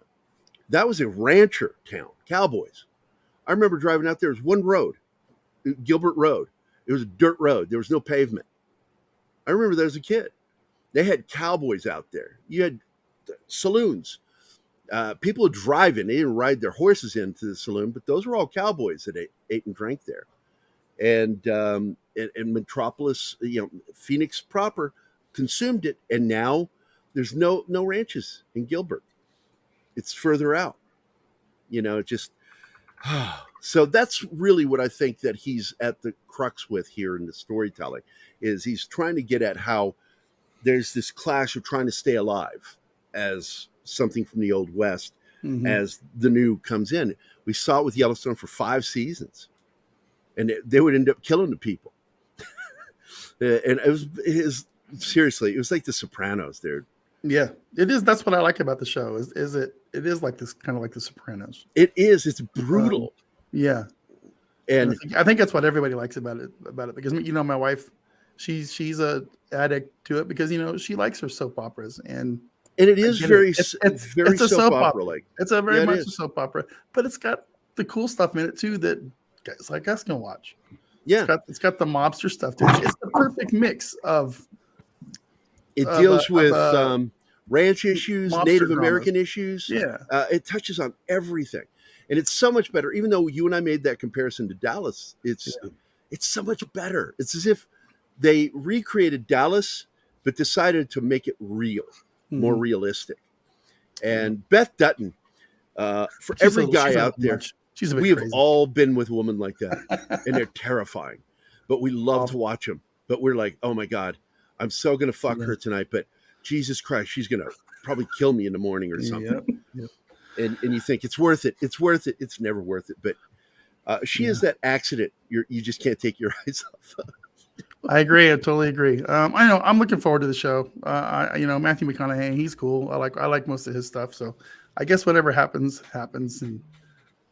That was a rancher town, cowboys. I remember driving out there. There was one road, Gilbert Road. It was a dirt road. There was no pavement. I remember that as a kid. They had cowboys out there. You had saloons. People would drive in. They didn't ride their horses into the saloon, but those were all cowboys that ate and drank there. And Metropolis, Phoenix proper consumed it. And now there's no ranches in Gilbert. It's further out. So that's really what I think that he's at the crux with here in the storytelling, is he's trying to get at how there's this clash of trying to stay alive as something from the Old West, mm-hmm. as the new comes in. We saw it with Yellowstone for 5 seasons, and they would end up killing the people. And seriously, it was like The Sopranos, dude. Yeah, it is. That's what I like about the show. It is like this, kind of like The Sopranos. It is. It's brutal. Yeah, and I think that's what everybody likes about it. Because my wife, she's a addict to it because she likes her soap operas, and it is it's a soap opera. Like it's a very much a soap opera, but it's got the cool stuff in it too that guys like us can watch. Yeah, it's got the mobster stuff too. It's the perfect mix of. It deals with ranch issues, Native American issues. Yeah, it touches on everything, and it's so much better. Even though you and I made that comparison to Dallas, it's so much better. It's as if they recreated Dallas, but decided to make it real, more realistic. And Beth Dutton, for every guy out there, we have all been with a woman like that, and they're terrifying, but we love to watch them. But we're like, oh my God, I'm so going to fuck her tonight, but Jesus Christ, she's going to probably kill me in the morning or something. Yep. And you think it's worth it. It's worth it. It's never worth it. But she is that accident you just can't take your eyes off of. I agree. I totally agree. I know. I'm looking forward to the show. Matthew McConaughey, he's cool. I like most of his stuff. So I guess whatever happens, and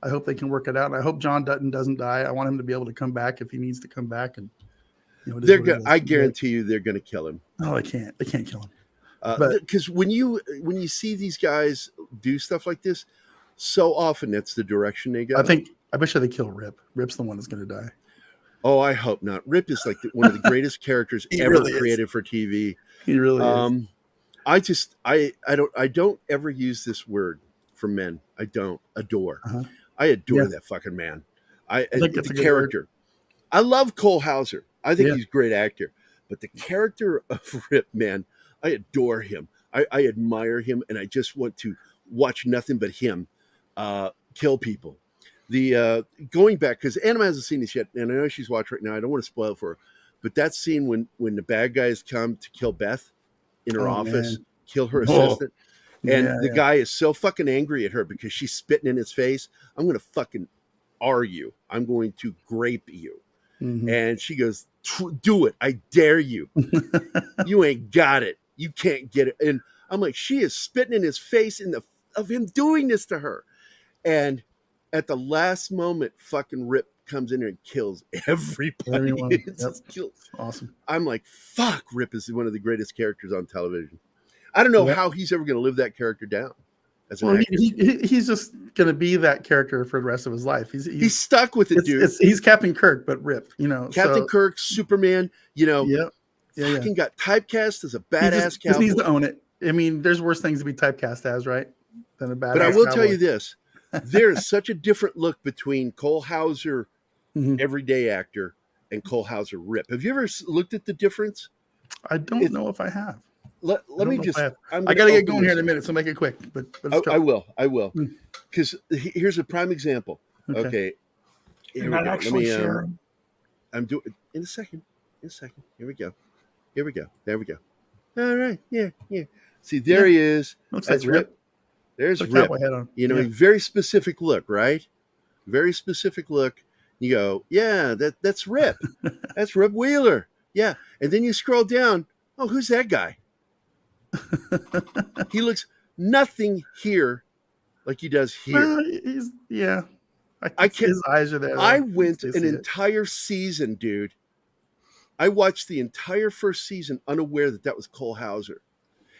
I hope they can work it out. And I hope John Dutton doesn't die. I want him to be able to come back if he needs to come back. And I guarantee you, they're going to kill him. Oh, they can't kill him. Because when you see these guys do stuff like this, so often that's the direction they go. I bet you they kill Rip. Rip's the one that's going to die. Oh, I hope not. Rip is like one of the greatest characters ever created for TV. He really is. I don't ever use this word for men. I don't adore. Uh-huh. I adore that fucking man. I think the character. Word. I love Cole Hauser. I think he's a great actor. But the character of Rip, man, I adore him. I admire him, and I just want to watch nothing but him kill people. The going back, because Anna hasn't seen this yet, and I know she's watching right now. I don't want to spoil it for her, but that scene when the bad guys come to kill Beth in her office, kill her assistant, and the guy is so fucking angry at her because she's spitting in his face. I'm going to fucking argue. I'm going to grape you. Mm-hmm. And she goes, do it. I dare you. You ain't got it. You can't get it. And I'm like, she is spitting in his face of him doing this to her. And at the last moment, fucking Rip comes in there and kills everybody. Everyone. It's Yep. just kills. Awesome. I'm like, fuck, Rip is one of the greatest characters on television. I don't know Yep. how he's ever going to live that character down as an Well, actor. he's just going to be that character for the rest of his life. He's stuck with it, dude. He's Captain Kirk, but Rip, Captain Kirk, Superman, Yeah. fucking got typecast as a He badass just needs cowboy. to own it. I mean, there's worse things to be typecast as, right? Than a badass But I will cowboy. tell you this. There is such a different look between Cole Hauser, Mhm. everyday actor, and Cole Hauser Rip. Have you ever looked at the difference? I don't know if I have. Let me just. I I'm got to gonna get open going here in this. a minute, so make it quick. But let's I go. will. Mm. Because here's a prime example. Okay. Here You're we not go. actually sharing. I'm doing in a second. Here we go. There we go. All right. Yeah. See, there he is. Looks That's like Rip. There's Put a Rip. cowboy hat on. You know, Yeah. a very specific look, right? Very specific look. You go, yeah, that's Rip. That's Rip Wheeler. Yeah. And then you scroll down. Oh, who's that guy? He looks nothing here like he does here. Well, I can't. His eyes are there. I though. went They an see it. entire season, dude. I watched the entire first season unaware that was Cole Hauser.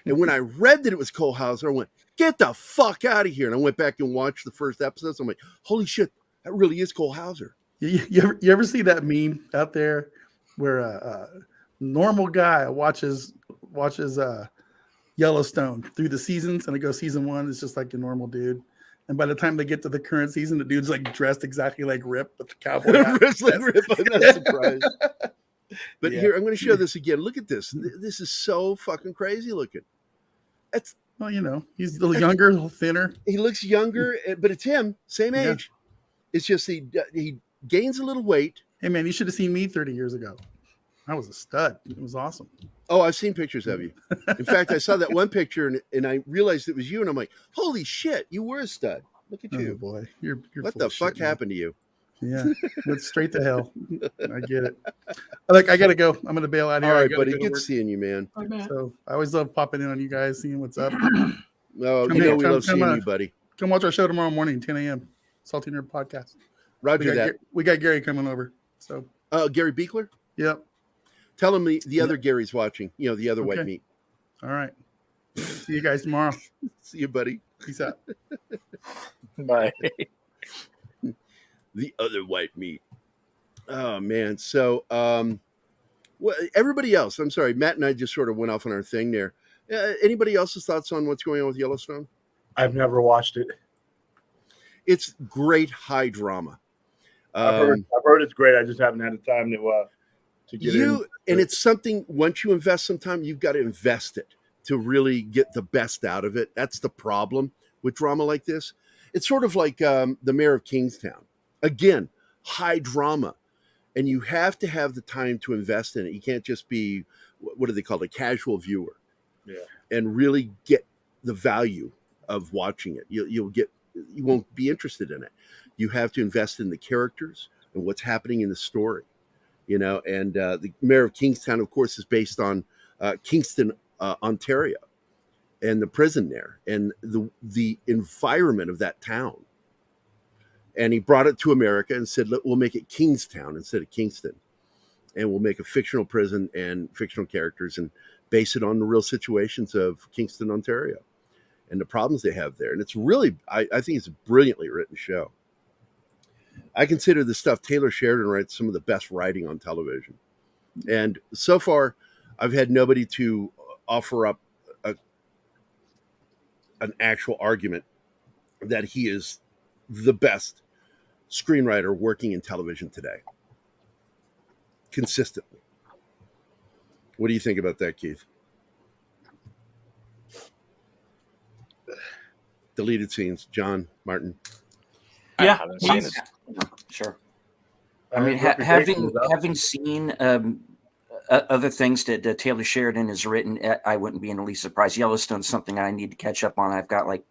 And when I read that it was Cole Hauser, I went, get the fuck out of here. And I went back and watched the first episodes. I'm like, holy shit, that really is Cole Hauser. You ever see that meme out there where a normal guy watches Yellowstone through the seasons, and it goes season 1, it's just like a normal dude, and by the time they get to the current season, the dude's like dressed exactly like Rip with the cowboy hat. Wrestling Rip, I'm not surprised. But Yeah. here, I'm going to show this again. Look at this. This is so fucking crazy looking. Well, he's a little younger, a little thinner. He looks younger, but it's him, same Yeah. age. It's just he gains a little weight. Hey man, you should have seen me 30 years ago. I was a stud. It was awesome. Oh, I've seen pictures of you. In fact, I saw that one picture and I realized it was you, and I'm like, holy shit, you were a stud. Look at Oh you. boy, you're What full the of fuck shit, man. happened to you? Yeah, went straight to hell. I get it. I gotta go. I'm gonna bail out All here. I right, gotta buddy. go to Good work. seeing you, man. Oh, man. So I always love popping in on you guys, seeing what's up. Oh, Come you know in, we come- love come seeing on. you, buddy. Come watch our show tomorrow morning, 10 a.m. Salty Nerd Podcast. Roger that. We got Gary coming over. So Gary Beekler? yep. Tell him the other Gary's watching. The other white Okay. meat. All right. See you guys tomorrow. See you, buddy. Peace out. Bye. The other white meat. Oh man. So well, everybody else, I'm sorry, Matt and I just sort of went off on our thing there. Anybody else's thoughts on what's going on with Yellowstone? I've never watched it. It's great high drama. I've heard it's great. I just haven't had the time to get in. And it's something, once you invest some time, you've got to invest it to really get the best out of it. That's the problem with drama like this. It's sort of like the Mayor of Kingstown. Again, high drama. And you have to have the time to invest in it. You can't just be, what do they call it, a casual viewer. Yeah. And really get the value of watching it. You won't be interested in it. You have to invest in the characters and what's happening in the story. And the Mayor of Kingstown, of course, is based on Kingston, Ontario, and the prison there, and the environment of that town. And he brought it to America and said, we'll make it Kingstown instead of Kingston. And we'll make a fictional prison and fictional characters and base it on the real situations of Kingston, Ontario, and the problems they have there. And it's really, I think it's a brilliantly written show. I consider the stuff Taylor Sheridan writes some of the best writing on television. And so far, I've had nobody to offer up an actual argument that he is the best screenwriter working in television today. Consistently. What do you think about that, Keith? Deleted scenes, John, Martin. I Yeah, haven't seen it. Sure. I mean, having seen other things that Taylor Sheridan has written, I wouldn't be in the least surprised. Yellowstone's something I need to catch up on. I've got like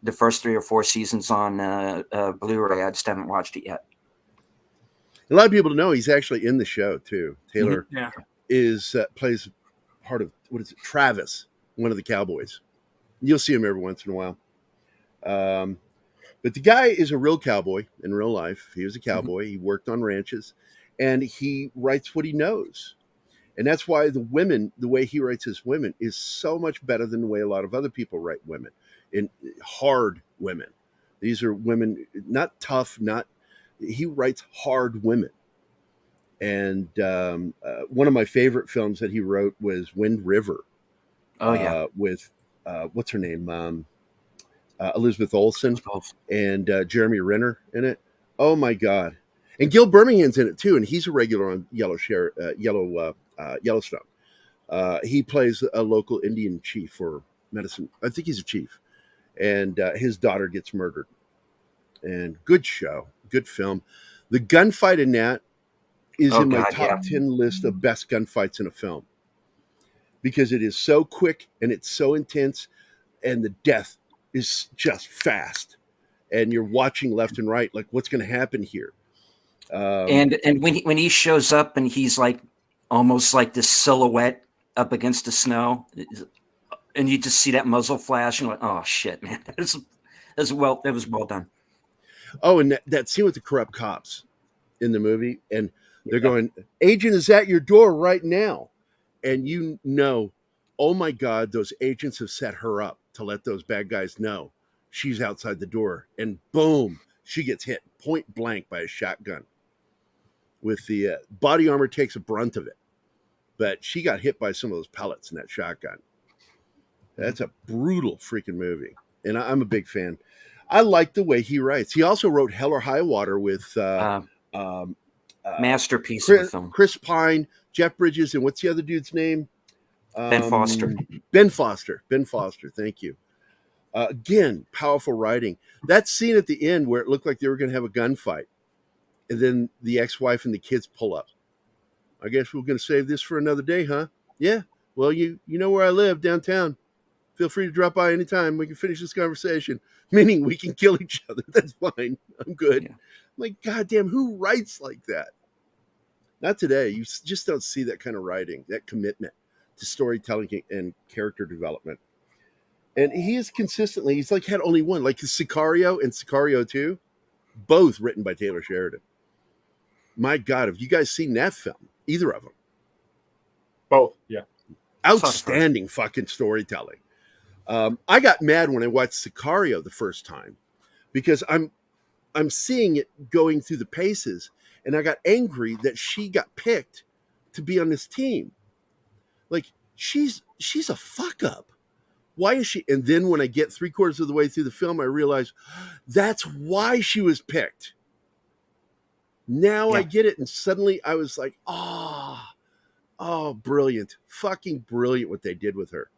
the first 3 or 4 seasons on Blu-ray. I just haven't watched it yet. A lot of people know he's actually in the show too. Taylor Yeah. plays part of, what is it, Travis, one of the cowboys. You'll see him every once in a while. But the guy is a real cowboy in real life. He was a cowboy. He worked on ranches, and he writes what he knows. And that's why the way he writes his women is so much better than the way a lot of other people write women, in hard women. These are women, not tough, he writes hard women. And one of my favorite films that he wrote was Wind River. Oh, yeah. With, what's her name? Elizabeth Olsen and Jeremy Renner in it. Oh, my God. And Gil Birmingham's in it, too. And he's a regular on Yellowstone. He plays a local Indian chief or medicine. I think he's a chief. And his daughter gets murdered. And good show. Good film. The gunfight in that is in my top 10 list of best gunfights in a film. Because it is so quick and it's so intense. And the death is just fast. And you're watching left and right. Like, what's going to happen here? And when he shows up and he's like almost like this silhouette up against the snow, and you just see that muzzle flash, and you're like, oh shit, man, that was well done. Oh, and that scene with the corrupt cops in the movie, and they're going, "Agent is at your door right now," and you know, oh my God, those agents have set her up to let those bad guys know she's outside the door, and boom, she gets hit point blank by a shotgun. With the body armor takes a brunt of it, but she got hit by some of those pellets in that shotgun. That's a brutal freaking movie, and I'm a big fan. I like the way he writes. He also wrote Hell or High Water with masterpiece of the film. Chris Pine, Jeff Bridges, and what's the other dude's name? Ben Foster. Ben Foster. Thank you. Again, powerful writing. That scene at the end where it looked like they were going to have a gunfight. And then the ex-wife and the kids pull up. I guess we're going to save this for another day, huh? Yeah. Well, you know where I live, downtown. Feel free to drop by anytime. We can finish this conversation. Meaning we can kill each other. That's fine. I'm good. Yeah. I'm like, goddamn, who writes like that? Not today. You just don't see that kind of writing, that commitment to storytelling and character development. And he's like had only one, like Sicario and Sicario 2, both written by Taylor Sheridan. My God, have you guys seen that film? Either of them? Both, yeah. Outstanding fucking storytelling. I got mad when I watched Sicario the first time because I'm seeing it going through the paces, and I got angry that she got picked to be on this team. Like, she's a fuck up. Why is she? And then when I get 3/4 of the way through the film, I realize that's why she was picked. Now I get it. And suddenly I was like, oh, brilliant. Fucking brilliant what they did with her.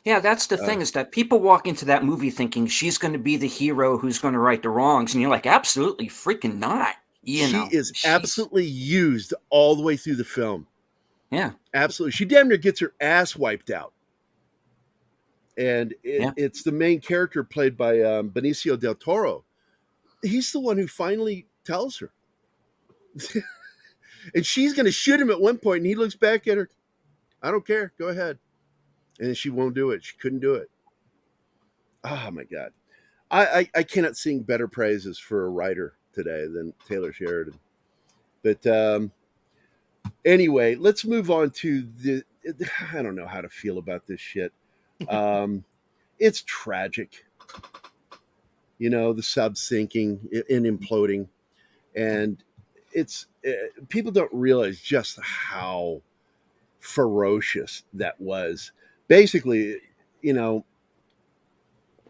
Yeah, that's the thing is that people walk into that movie thinking she's going to be the hero who's going to right the wrongs. And you're like, absolutely freaking not. She's absolutely used all the way through the film. Yeah. Absolutely. She damn near gets her ass wiped out. And it's the main character played by Benicio del Toro. He's the one who finally tells her. And she's going to shoot him at one point, and he looks back at her. I don't care. Go ahead. And she won't do it. She couldn't do it. Oh, my God. I cannot sing better praises for a writer today than Taylor Sheridan. But anyway, let's move on to I don't know how to feel about this shit. It's tragic. You know, the sub sinking and imploding. And it's people don't realize just how ferocious that was. Basically, you know,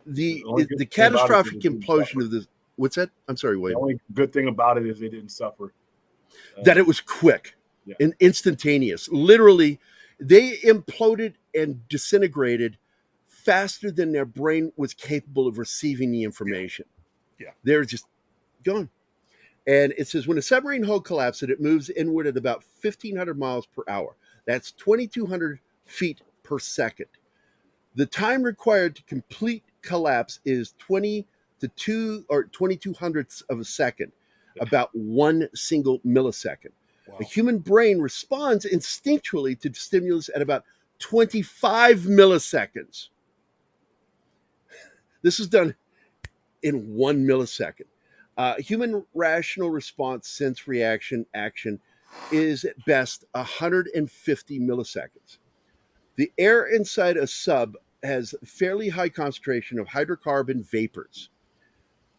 the catastrophic implosion of the what's that? I'm sorry, Wade. The only good thing about it is they didn't suffer. That it was quick and instantaneous. Literally, they imploded and disintegrated faster than their brain was capable of receiving the information. Yeah. They're just gone. And it says, when a submarine hull collapses, it moves inward at about 1,500 miles per hour. That's 2,200 feet per second. The time required to complete collapse is 20 to 22 hundredths of a second, about 1 single millisecond. Wow. The human brain responds instinctually to stimulus at about 25 milliseconds. This is done in 1 millisecond. Human rational response, sense, reaction, action is at best 150 milliseconds. The air inside a sub has fairly high concentration of hydrocarbon vapors.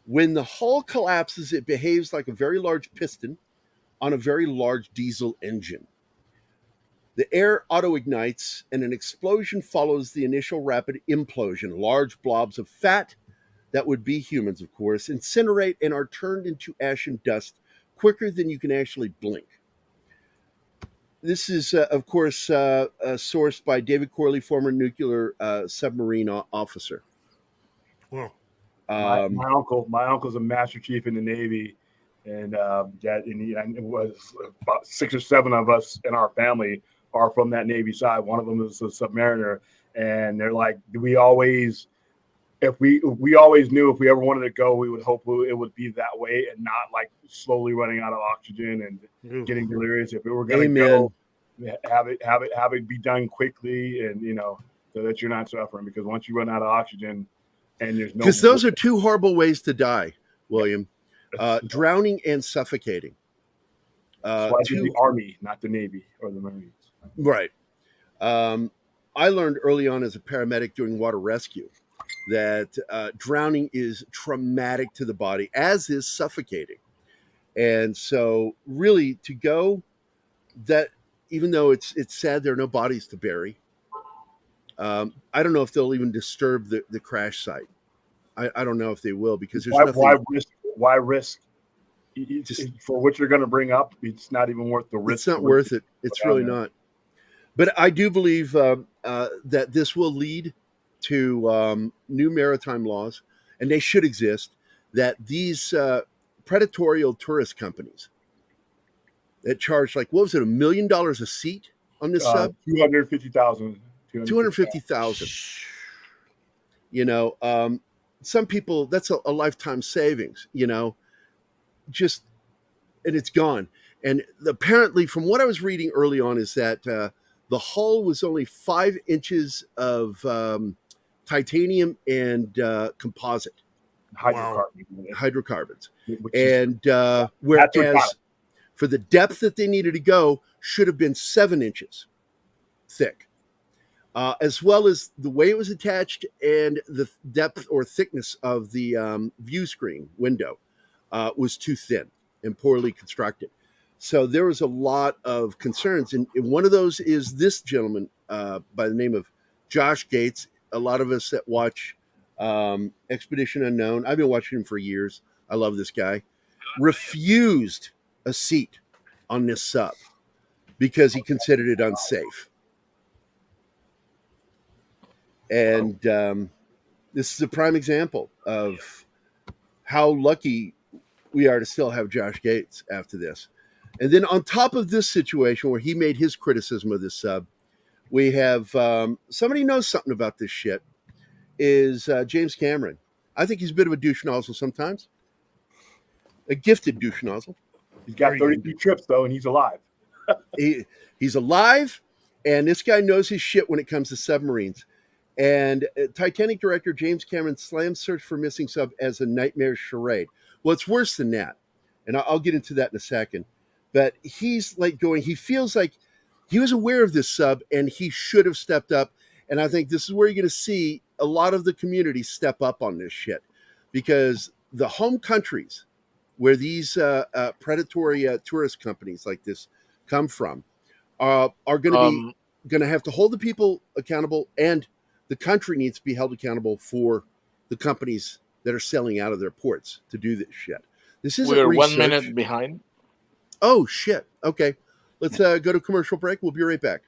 When the hull collapses, it behaves like a very large piston on a very large diesel engine. The air auto-ignites, and an explosion follows the initial rapid implosion. Large blobs of fat, that would be humans, of course, incinerate and are turned into ash and dust quicker than you can actually blink. This is, of course, sourced by David Corley, former nuclear submarine officer. Well, My uncle's a master chief in the Navy, and it was about 6 or 7 of us in our family are from that Navy side. One of them is a submariner, and they're like, we always knew if we ever wanted to go, we would hope it would be that way and not like slowly running out of oxygen and getting delirious. If we were going to go, have it be done quickly, and so that you're not suffering, because once you run out of oxygen and there's no, because those are 2 horrible ways to die, William. Drowning and suffocating. That's why I did the Army, not the Navy or the Marines. Right. I learned early on as a paramedic doing water rescue that drowning is traumatic to the body, as is suffocating. And so really to go, that even though it's sad there are no bodies to bury, I don't know if they'll even disturb the crash site. I don't know if they will, because there's nothing. Why risk for what you're going to bring up? It's not even worth the risk. It's not worth it. It's really not. But I do believe that this will lead to new maritime laws, and they should exist, that these predatory tourist companies that charge, like, what was it, $1 million a seat on this sub? 250,000. 250,000. Some people, that's a lifetime savings, just, and it's gone. And apparently, from what I was reading early on, is that the hull was only 5 inches of titanium and composite hydrocarbons. And whereas for the depth that they needed to go, should have been 7 inches thick, as well as the way it was attached and the depth or thickness of the view screen window was too thin and poorly constructed. So there was a lot of concerns. And one of those is this gentleman by the name of Josh Gates. A lot of us that watch Expedition Unknown, I've been watching him for years. I love this guy. Refused a seat on this sub because he considered it unsafe. And this is a prime example of how lucky we are to still have Josh Gates after this. And then on top of this situation where he made his criticism of this sub, we have somebody who knows something about this shit, is James Cameron. I think he's a bit of a douche nozzle sometimes. A gifted douche nozzle. He's got 33 trips, though, and he's alive. He's alive, and this guy knows his shit when it comes to submarines. And Titanic director James Cameron slams Search for Missing Sub as a nightmare charade. Well, it's worse than that, and I'll get into that in a second. But he's like going, he feels like he was aware of this sub, and he should have stepped up. And I think this is where you're going to see a lot of the community step up on this shit, because the home countries where these predatory tourist companies like this come from are going to have to hold the people accountable, and the country needs to be held accountable for the companies that are selling out of their ports to do this shit. This isn't We're research. 1 minute behind. Oh, shit. Okay. Let's go to commercial break. We'll be right back.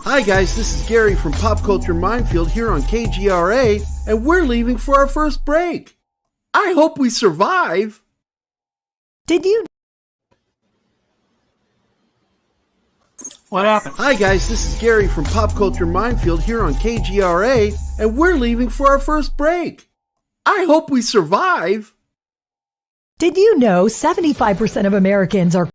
Hi, guys. This is Gary from Pop Culture Minefield here on KGRA, and we're leaving for our first break. I hope we survive. Did you? What happened? Hi, guys. This is Gary from Pop Culture Minefield here on KGRA, and we're leaving for our first break. I hope we survive. Did you know 75% of Americans are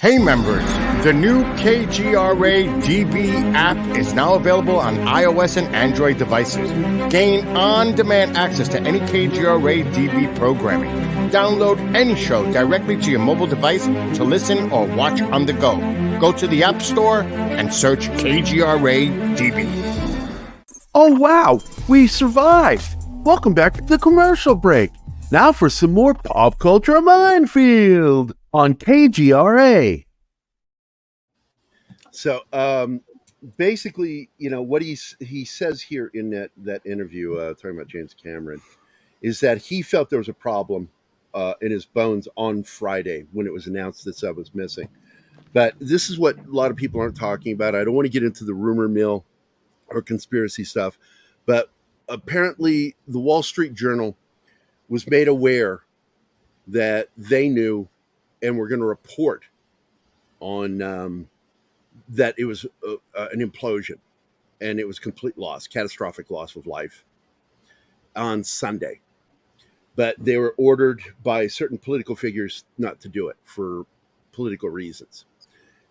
Hey members, the new KGRA DB app is now available on iOS and Android devices. Gain on-demand access to any KGRA DB programming. Download any show directly to your mobile device to listen or watch on the go. Go to the App Store and search KGRA DB. Oh wow, we survived! Welcome back to the commercial break. Now for some more Pop Culture Minefield on KGRA. So basically, what he says here in that interview, talking about James Cameron, is that he felt there was a problem in his bones on Friday when it was announced that sub was missing. But this is what a lot of people aren't talking about. I don't want to get into the rumor mill or conspiracy stuff, but apparently the Wall Street Journal was made aware that they knew and were going to report on that it was an implosion and it was complete loss, catastrophic loss of life on Sunday. But they were ordered by certain political figures not to do it for political reasons.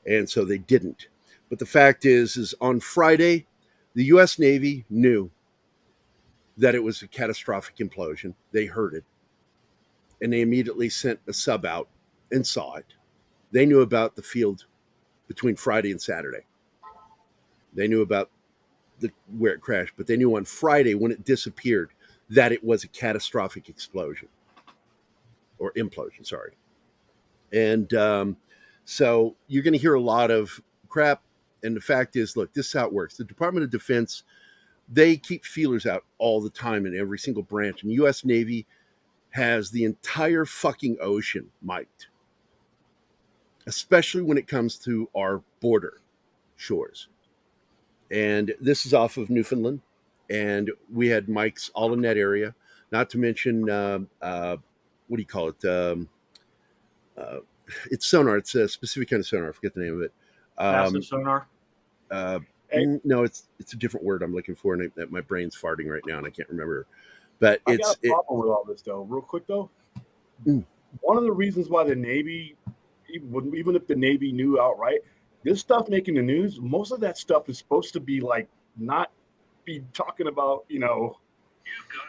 And so they didn't. But the fact is on Friday, the U.S. Navy knew that it was a catastrophic implosion. They heard it. And they immediately sent a sub out and saw it. They knew about the field between Friday and Saturday. They knew about where it crashed, but they knew on Friday when it disappeared that it was a catastrophic explosion or implosion, sorry. And so you're going to hear a lot of crap. And the fact is, look, this is how it works. The Department of Defense, they keep feelers out all the time in every single branch. And the U.S. Navy has the entire fucking ocean mic'd, especially when it comes to our border shores. And this is off of Newfoundland. And we had mics all in that area. Not to mention, what do you call it? It's sonar. It's a specific kind of sonar. I forget the name of it. Passive sonar? No, it's a different word I'm looking for, and my brain's farting right now, and I can't remember. But I got a problem with all this, though. Real quick, though. One of the reasons why the Navy, even if the Navy knew outright, this stuff making the news, most of that stuff is supposed to be like not be talking about,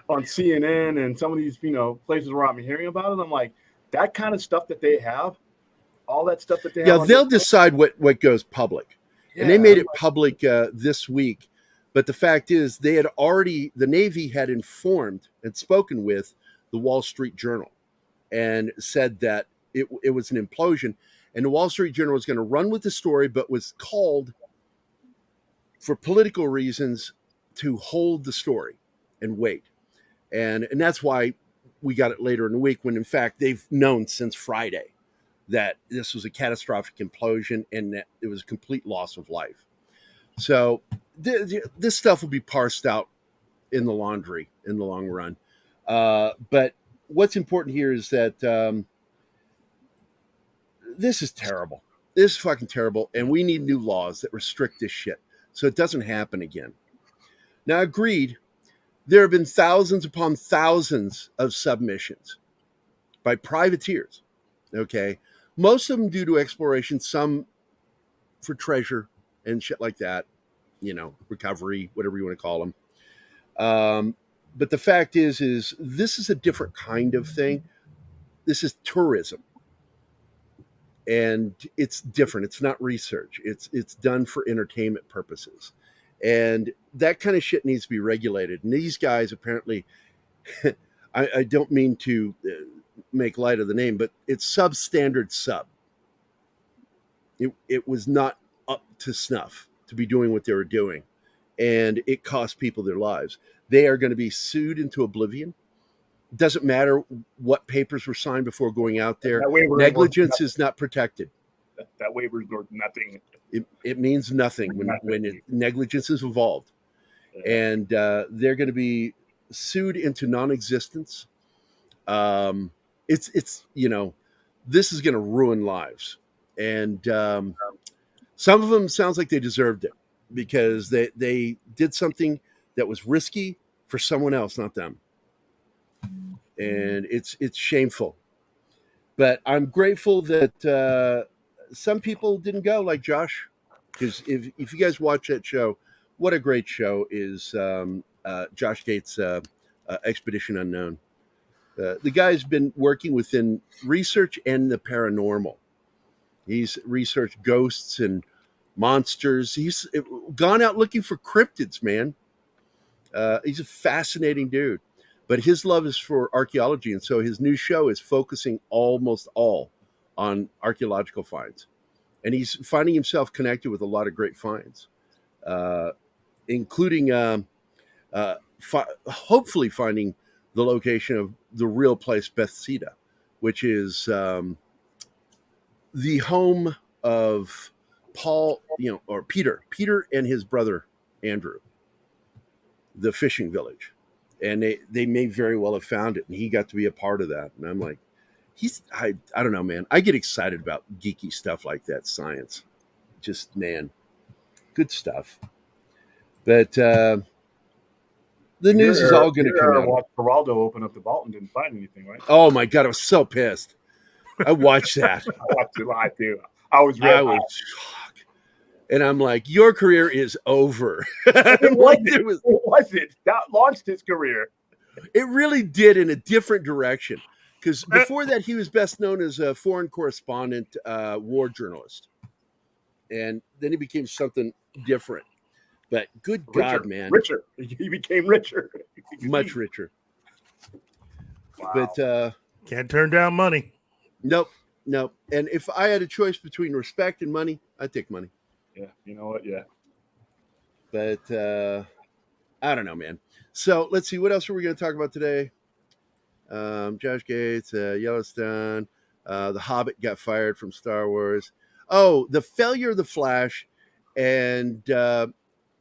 on CNN and some of these, places where I'm hearing about it. I'm like, that kind of stuff that they have, all that stuff that they have. Yeah, they'll decide what goes public. Yeah, and they made it public this week. But the fact is, the Navy had informed and spoken with the Wall Street Journal and said that it was an implosion. And the Wall Street Journal was going to run with the story, but was called for political reasons to hold the story and wait. And that's why we got it later in the week, when in fact they've known since Friday that this was a catastrophic implosion and that it was a complete loss of life. So this stuff will be parsed out in the laundry in the long run. But what's important here is that this is terrible. This is fucking terrible. And we need new laws that restrict this shit so it doesn't happen again. Now, agreed, there have been thousands upon thousands of submissions by privateers, okay? Most of them due to exploration, some for treasure and shit like that, recovery, whatever you want to call them. But the fact is this is a different kind of thing. This is tourism. And it's different. It's not research. It's done for entertainment purposes. And that kind of shit needs to be regulated. And these guys apparently, I don't mean to make light of the name, but it's substandard sub. It was not up to snuff to be doing what they were doing. And it cost people their lives. They are going to be sued into oblivion. Doesn't matter what papers were signed before going out there. Negligence is not protected. That waiver is nothing. It means nothing when negligence is involved. Yeah. And they're going to be sued into non-existence. It's this is going to ruin lives. And some of them sounds like they deserved it because they did something that was risky for someone else, not them. And it's shameful. But I'm grateful that some people didn't go, like Josh, because if you guys watch that show, what a great show is Josh Gates' Expedition Unknown. The guy's been working within research and the paranormal. He's researched ghosts and monsters. He's gone out looking for cryptids, man. He's a fascinating dude. But his love is for archaeology, and so his new show is focusing almost all on archaeological finds. And he's finding himself connected with a lot of great finds, including hopefully finding the location of the real place Bethsaida, which is the home of Paul, or Peter and his brother Andrew, the fishing village. And they may very well have found it, and he got to be a part of that. And I'm like, I don't know, man. I get excited about geeky stuff like that, science. Just, man, good stuff. But the news is all going to come out. Watched Geraldo open up the vault and didn't find anything, right? Oh my God, I was so pissed. I watched that. I watched it live too. I was shocked. And I'm like, your career is over. It was it. That launched his career. It really did, in a different direction. Because before that, he was best known as a foreign correspondent, war journalist. And then he became something different. But good God, man. Richer. He became richer. Much richer. Wow. But can't turn down money. Nope. And if I had a choice between respect and money, I'd take money. Yeah, you know what? Yeah. But I don't know, man. So let's see. What else are we going to talk about today? Josh Gates, Yellowstone, The Hobbit got fired from Star Wars. Oh, the failure of The Flash, and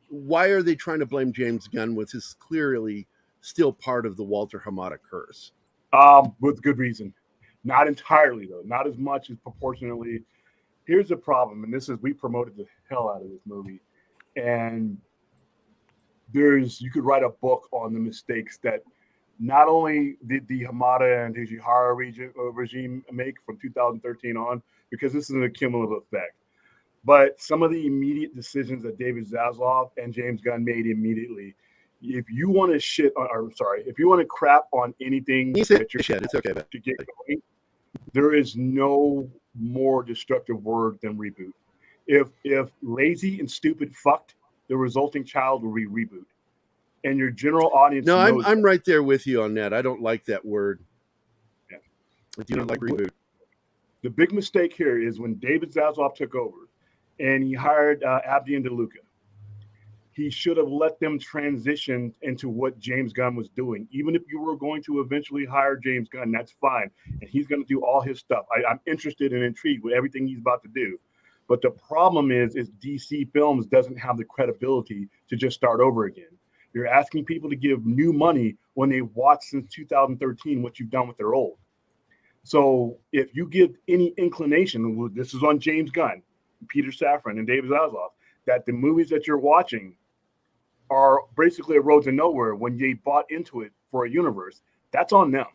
why are they trying to blame James Gunn, which is clearly still part of the Walter Hamada curse? With good reason. Not entirely, though. Not as much as proportionately. Here's the problem, and this is, we promoted the hell out of this movie, and you could write a book on the mistakes that not only did the Hamada and Tejihara regime make from 2013 on, because this is a cumulative effect, but some of the immediate decisions that David Zaslav and James Gunn made immediately. If you want to if you want to crap on anything it's okay, man. To get going, there is no more destructive word than reboot. If lazy and stupid fucked, the resulting child will be reboot. And your general audience. No, I'm right there with you on that. I don't like that word. Yeah. I do not like reboot. The big mistake here is when David Zaslav took over and he hired Abdi and DeLuca. He should have let them transition into what James Gunn was doing. Even if you were going to eventually hire James Gunn, that's fine. And he's going to do all his stuff. I'm interested and intrigued with everything he's about to do. But the problem is DC Films doesn't have the credibility to just start over again. You're asking people to give new money when they watched since 2013 what you've done with their old. So if you give any inclination, this is on James Gunn, Peter Safran, and David Zaslav, that the movies that you're watching are basically a road to nowhere when they bought into it for a universe, that's on them.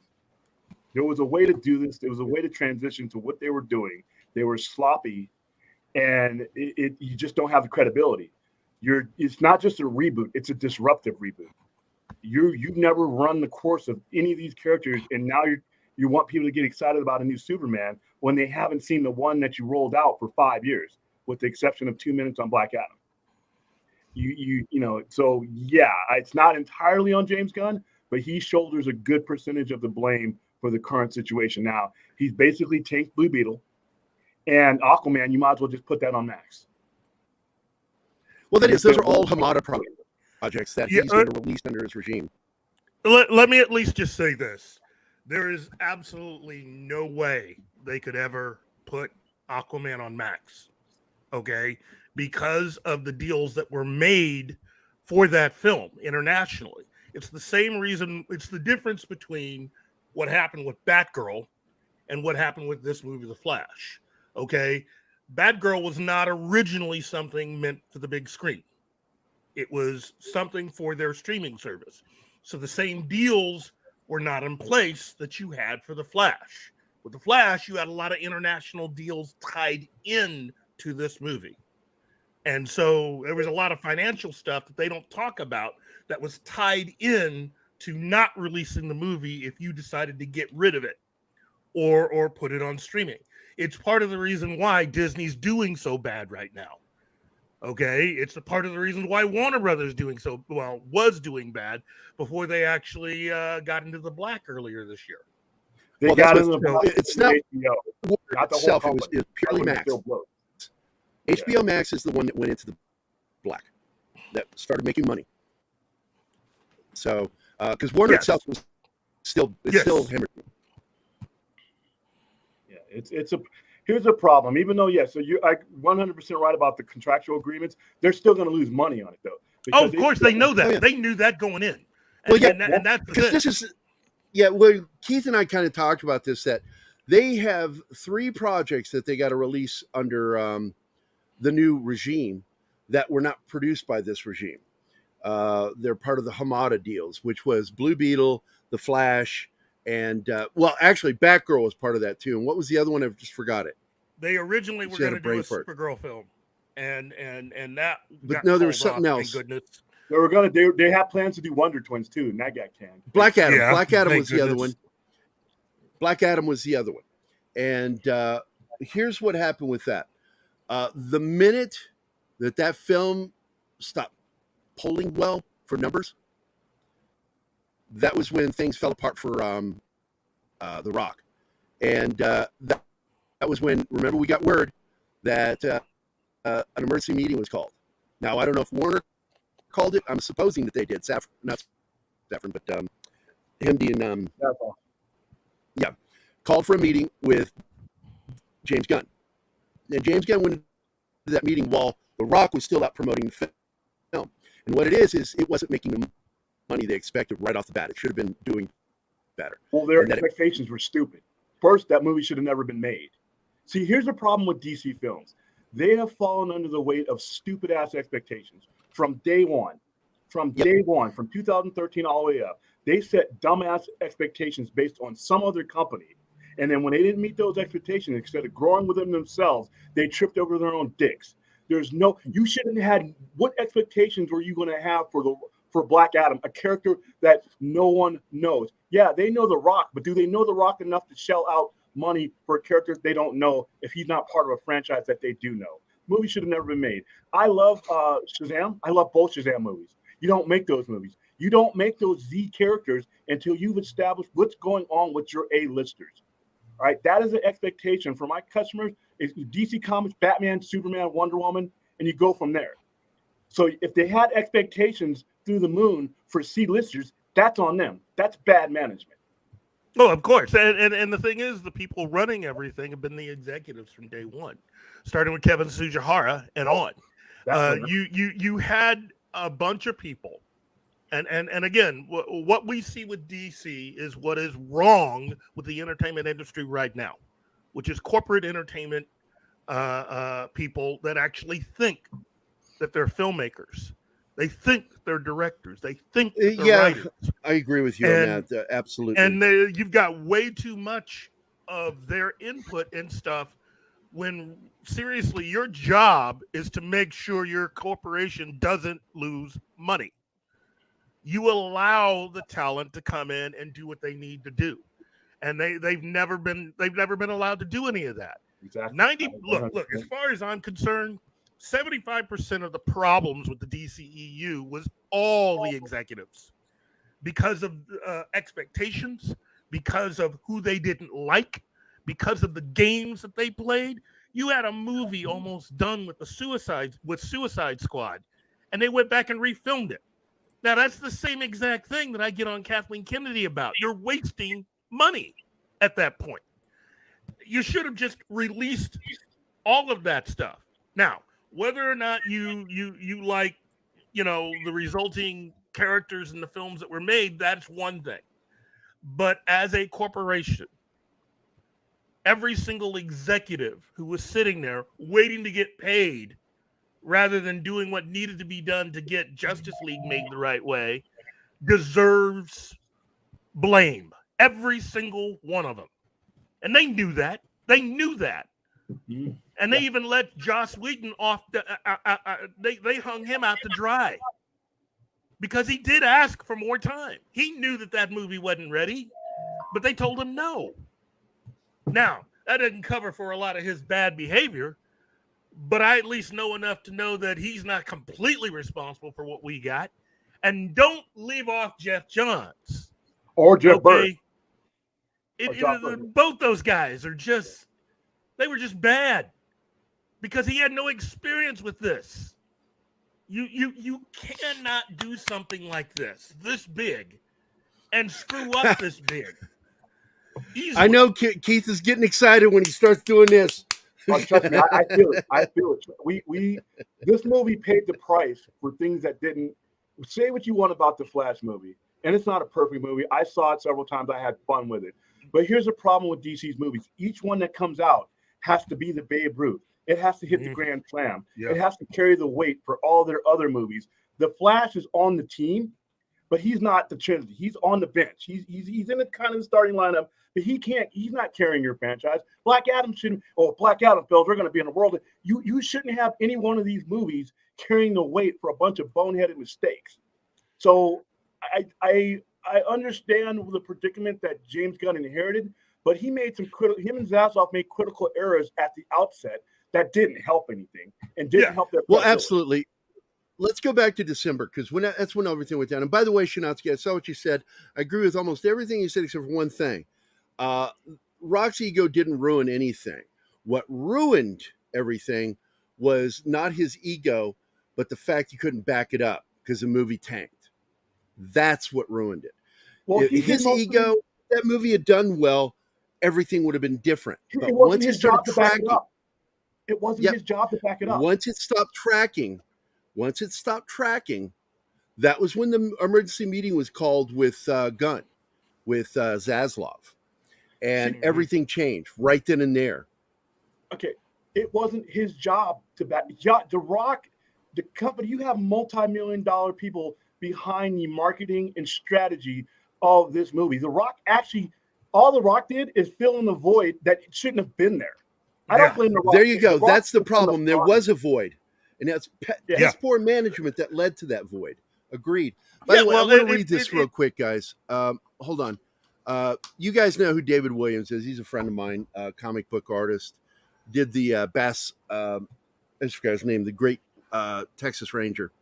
There was a way to do this. There was a way to transition to what they were doing. They were sloppy, and you just don't have the credibility. It's not just a reboot; it's a disruptive reboot. You've never run the course of any of these characters, and now you want people to get excited about a new Superman when they haven't seen the one that you rolled out for 5 years, with the exception of 2 minutes on Black Adam. So yeah, it's not entirely on James Gunn, but he shoulders a good percentage of the blame for the current situation. Now, he's basically tanked Blue Beetle, and Aquaman, you might as well just put that on Max. Well, those are all Hamada projects that he's going to release under his regime. Let me at least just say this. There is absolutely no way they could ever put Aquaman on Max, okay? Because of the deals that were made for that film internationally. It's the same reason, it's the difference between what happened with Batgirl and what happened with this movie, The Flash, okay? Batgirl was not originally something meant for the big screen. It was something for their streaming service. So the same deals were not in place that you had for The Flash, With The Flash, you had a lot of international deals tied in to this movie. And so there was a lot of financial stuff that they don't talk about that was tied in to not releasing the movie if you decided to get rid of it or put it on streaming. It's part of the reason why Disney's doing so bad right now. Okay, it's a part of the reason why Warner Brothers was doing bad before they actually got into the black earlier this year. They got into the black. It's not Warner itself. It was purely Max. HBO Max is the one that went into the black, that started making money. So, because Warner itself was still hemorrhaging. Yeah, here's a problem. Even though, so you're 100% right about the contractual agreements, they're still going to lose money on it, though. Oh, of course, they know that. Oh, yeah. They knew that going in. And that's because this is, well, Keith and I kind of talked about this, that they have 3 projects that they got to release under the new regime that were not produced by this regime. They're part of the Hamada deals, which was Blue Beetle, The Flash, and actually Batgirl was part of that too. And what was the other one? I just forgot it. They originally were going to do a Supergirl film, and that. But no, there was something else. Thank goodness. They had plans to do Wonder Twins too, and that got canned. Black Adam. Yeah, Black Adam was the other one. Black Adam was the other one. And here's what happened with that. The minute that film stopped polling well for numbers, that was when things fell apart for The Rock. And that was when, remember, we got word that an emergency meeting was called. Now, I don't know if Warner called it. I'm supposing that they did. Not Saffron, but Himdy and called for a meeting with James Gunn. And James Gunn went to that meeting while The Rock was still out promoting the film. And what it is it wasn't making the money they expected right off the bat. It should have been doing better. Well, their expectations were stupid. First, that movie should have never been made. See, here's the problem with DC films. They have fallen under the weight of stupid-ass expectations from day one. From day one, from 2013 all the way up. They set dumbass expectations based on some other company. And then when they didn't meet those expectations, instead of growing within themselves, they tripped over their own dicks. You shouldn't have had, what expectations were you going to have for Black Adam, a character that no one knows? Yeah, they know The Rock, but do they know The Rock enough to shell out money for a character they don't know if he's not part of a franchise that they do know? Movie should have never been made. I love Shazam. I love both Shazam movies. You don't make those movies. You don't make those Z characters until you've established what's going on with your A-listers. All right, that is an expectation for my customers. Is DC Comics, Batman, Superman, Wonder Woman, and you go from there. So if they had expectations through the moon for C-listers, that's on them. That's bad management. Oh, of course. And the thing is, the people running everything have been the executives from day one, starting with Kevin Tsujihara and on. You had a bunch of people. And again, what we see with DC is what is wrong with the entertainment industry right now, which is corporate entertainment people that actually think that they're filmmakers. They think they're directors. They think they're writers. I agree with you on that. Absolutely. And you've got way too much of their input and stuff when seriously your job is to make sure your corporation doesn't lose money. You allow the talent to come in and do what they need to do, and they've never been allowed to do any of that. Exactly. Look. As far as I'm concerned, 75% of the problems with the DCEU was all the executives, because of expectations, because of who they didn't like, because of the games that they played. You had a movie almost done with Suicide Squad, and they went back and refilmed it. Now, that's the same exact thing that I get on Kathleen Kennedy about. You're wasting money at that point. You should have just released all of that stuff. Now, whether or not you like, the resulting characters in the films that were made, that's one thing. But as a corporation, every single executive who was sitting there waiting to get paid rather than doing what needed to be done to get Justice League made the right way, deserves blame. Every single one of them. And they knew that. They knew that. Mhm. And they even let Joss Whedon off the they hung him out to dry. Because he did ask for more time. He knew that movie wasn't ready, but they told him no. Now, that didn't cover for a lot of his bad behavior, but I at least know enough to know that he's not completely responsible for what we got. And don't leave off Jeff Johns. Or Jeff Bird. Both those guys are they were just bad because he had no experience with this. You cannot do something like this big and screw up this big. Easily. I know Keith is getting excited when he starts doing this. Oh, trust me, I feel it. I feel it. We this movie paid the price for things that didn't. Say what you want about the Flash movie, and it's not a perfect movie. I saw it several times. I had fun with it. But here's the problem with DC's movies. Each one that comes out has to be the Babe Ruth. It has to hit the grand slam. Yeah. It has to carry the weight for all their other movies. The Flash is on the team, but he's not the Trinity. He's on the bench. He's in the kind of starting lineup, but he's not carrying your franchise. Black Adam shouldn't, Black Adam films, we're going to be in the world. You shouldn't have any one of these movies carrying the weight for a bunch of boneheaded mistakes. So I understand the predicament that James Gunn inherited, but he made him and Zaslav made critical errors at the outset that didn't help anything and didn't help their. Well, absolutely. Let's go back to December because that's when everything went down. And by the way, Shinatsky, I saw what you said. I agree with almost everything you said except for one thing. Rock's ego didn't ruin anything. What ruined everything was not his ego, but the fact he couldn't back it up because the movie tanked. That's what ruined it. Well, if his ego, that movie had done well, everything would have been different. But once it started tracking, it wasn't his job to back it up. Once it stopped tracking, that was when the emergency meeting was called with Gunn, with Zaslav, and everything changed right then and there. Okay, it wasn't his job to back. The Rock, the company, you have multi-million-dollar people behind the marketing and strategy of this movie. The Rock actually, all The Rock did is fill in the void that shouldn't have been there. I don't blame The Rock. There you go. That's the problem. There was a void, and that's poor management that led to that void. Agreed. By the way, I want to read this real quick, guys. Hold on. You guys know who David Williams is. He's a friend of mine, comic book artist. Did the Bass, I forgot his name, the great Texas Ranger,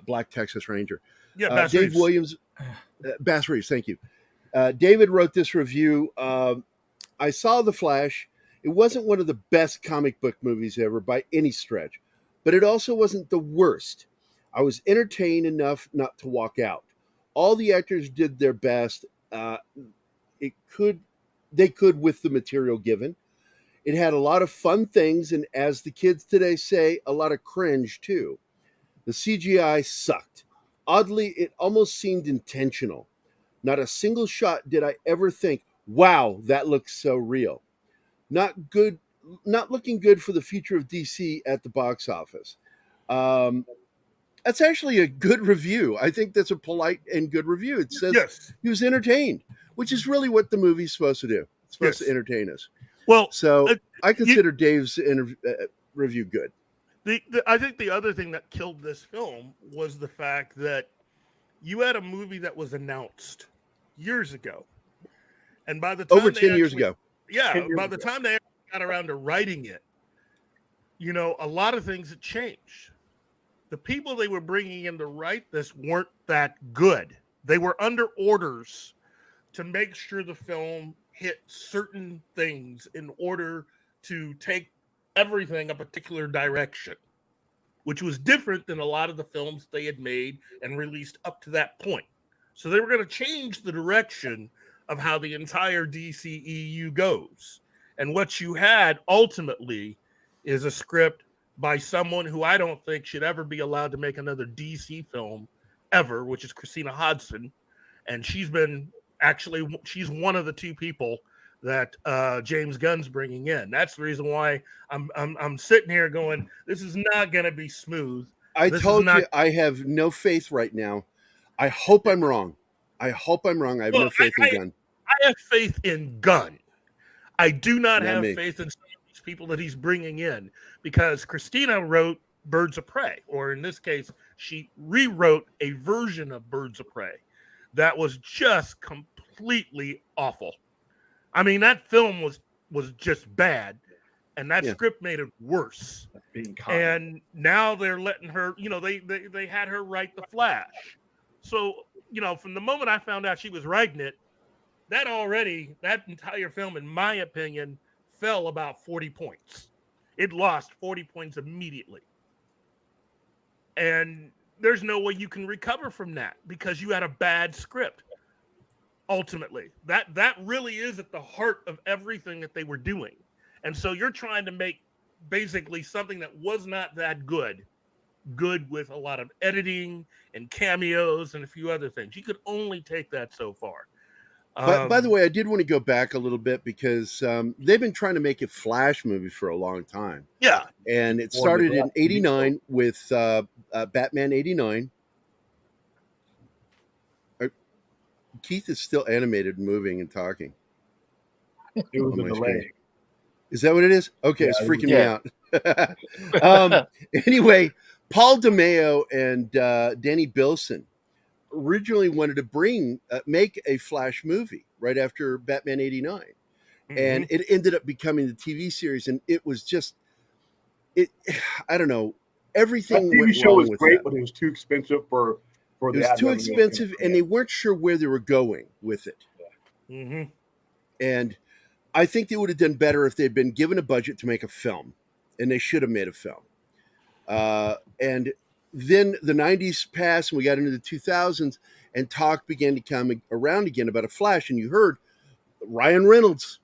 Black Texas Ranger. Yeah, Bass Dave Reeves. Williams, Bass Reeves, thank you. David wrote this review. I saw The Flash. It wasn't one of the best comic book movies ever by any stretch, but it also wasn't the worst. I was entertained enough not to walk out. All the actors did their best. They could with the material given. It had a lot of fun things, and as the kids today say, a lot of cringe too. The CGI sucked. Oddly, it almost seemed intentional. Not a single shot did I ever think, wow, that looks so real. Not looking good for the future of DC at the box office. That's actually a good review. I think that's a polite and good review. It says he was entertained, which is really what the movie's supposed to do. It's supposed to entertain us. Well, so I consider Dave's review good. I think the other thing that killed this film was the fact that you had a movie that was announced years ago, and by the time over 10 years ago, by the time they got around to writing it, a lot of things had changed. The people they were bringing in to write this weren't that good. They were under orders to make sure the film hit certain things in order to take everything a particular direction, which was different than a lot of the films they had made and released up to that point. So they were going to change the direction of how the entire DCEU goes. And what you had ultimately is a script by someone who I don't think should ever be allowed to make another DC film ever, which is Christina Hodson. And she's one of the two people that James Gunn's bringing in. That's the reason why I'm sitting here going, this is not going to be smooth. I told you I have no faith right now. I hope I'm wrong. I have no faith in Gunn. I have faith in Gunn. I do not Not have me. faith in some of these people that he's bringing in, because Christina wrote Birds of Prey, or in this case, she rewrote a version of Birds of Prey that was just completely awful. I mean, that film was just bad, and that script made it worse. And now they're letting her, they had her write The Flash. So, from the moment I found out she was writing it, that entire film, in my opinion, fell about 40 points. It lost 40 points immediately. And there's no way you can recover from that because you had a bad script. Ultimately, that really is at the heart of everything that they were doing. And so you're trying to make basically something that was not that good with a lot of editing and cameos and a few other things. You could only take that so far. But by the way, I did want to go back a little bit because they've been trying to make a Flash movie for a long time. Yeah. And it started in 89 with Batman 89. Keith is still animated, moving, and talking. It was a delay. Is that what it is? Okay, Yeah, it's freaking me out. Anyway, Paul DeMeo and Danny Bilson originally wanted to make a Flash movie right after Batman 89. Mm-hmm. And it ended up becoming the TV series, and it was just I don't know, everything that TV went show wrong was with great, that. but it was too expensive for it was too expensive, and they weren't sure where they were going with it. Yeah. Mm-hmm. And I think they would have done better if they'd been given a budget to make a film, and they should have made a film. And then the 90s passed, and we got into the 2000s, and talk began to come around again about a Flash. And you heard Ryan Reynolds,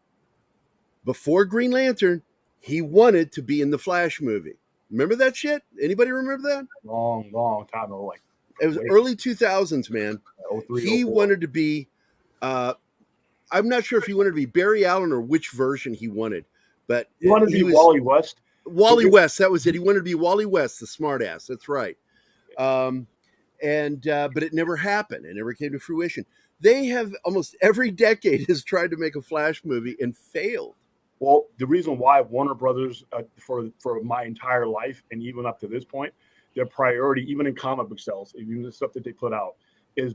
before Green Lantern, he wanted to be in the Flash movie. Remember that shit? Anybody remember that? Long time ago. Like, it was early 2000s, man. 03, he 04. wanted to be, I'm not sure if he wanted to be Barry Allen or which version he wanted, but he wanted to be Wally West. Wally West, that was it. He wanted to be Wally West, the smartass. That's right. But it never happened. It never came to fruition. They have almost every decade has tried to make a Flash movie and failed. Well, the reason why Warner Brothers, for my entire life and even up to this point, their priority, even in comic book sales, even the stuff that they put out, is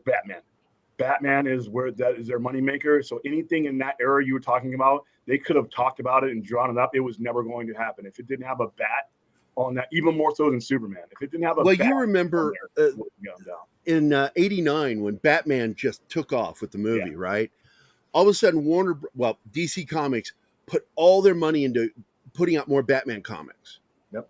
Batman. Batman is that is their moneymaker. So anything in that era you were talking about, they could have talked about it and drawn it up. It was never going to happen if it didn't have a bat on that, even more so than Superman. If it didn't have a bat, you remember in '89 when Batman just took off with the movie, right? All of a sudden, DC Comics put all their money into putting out more Batman comics. Yep.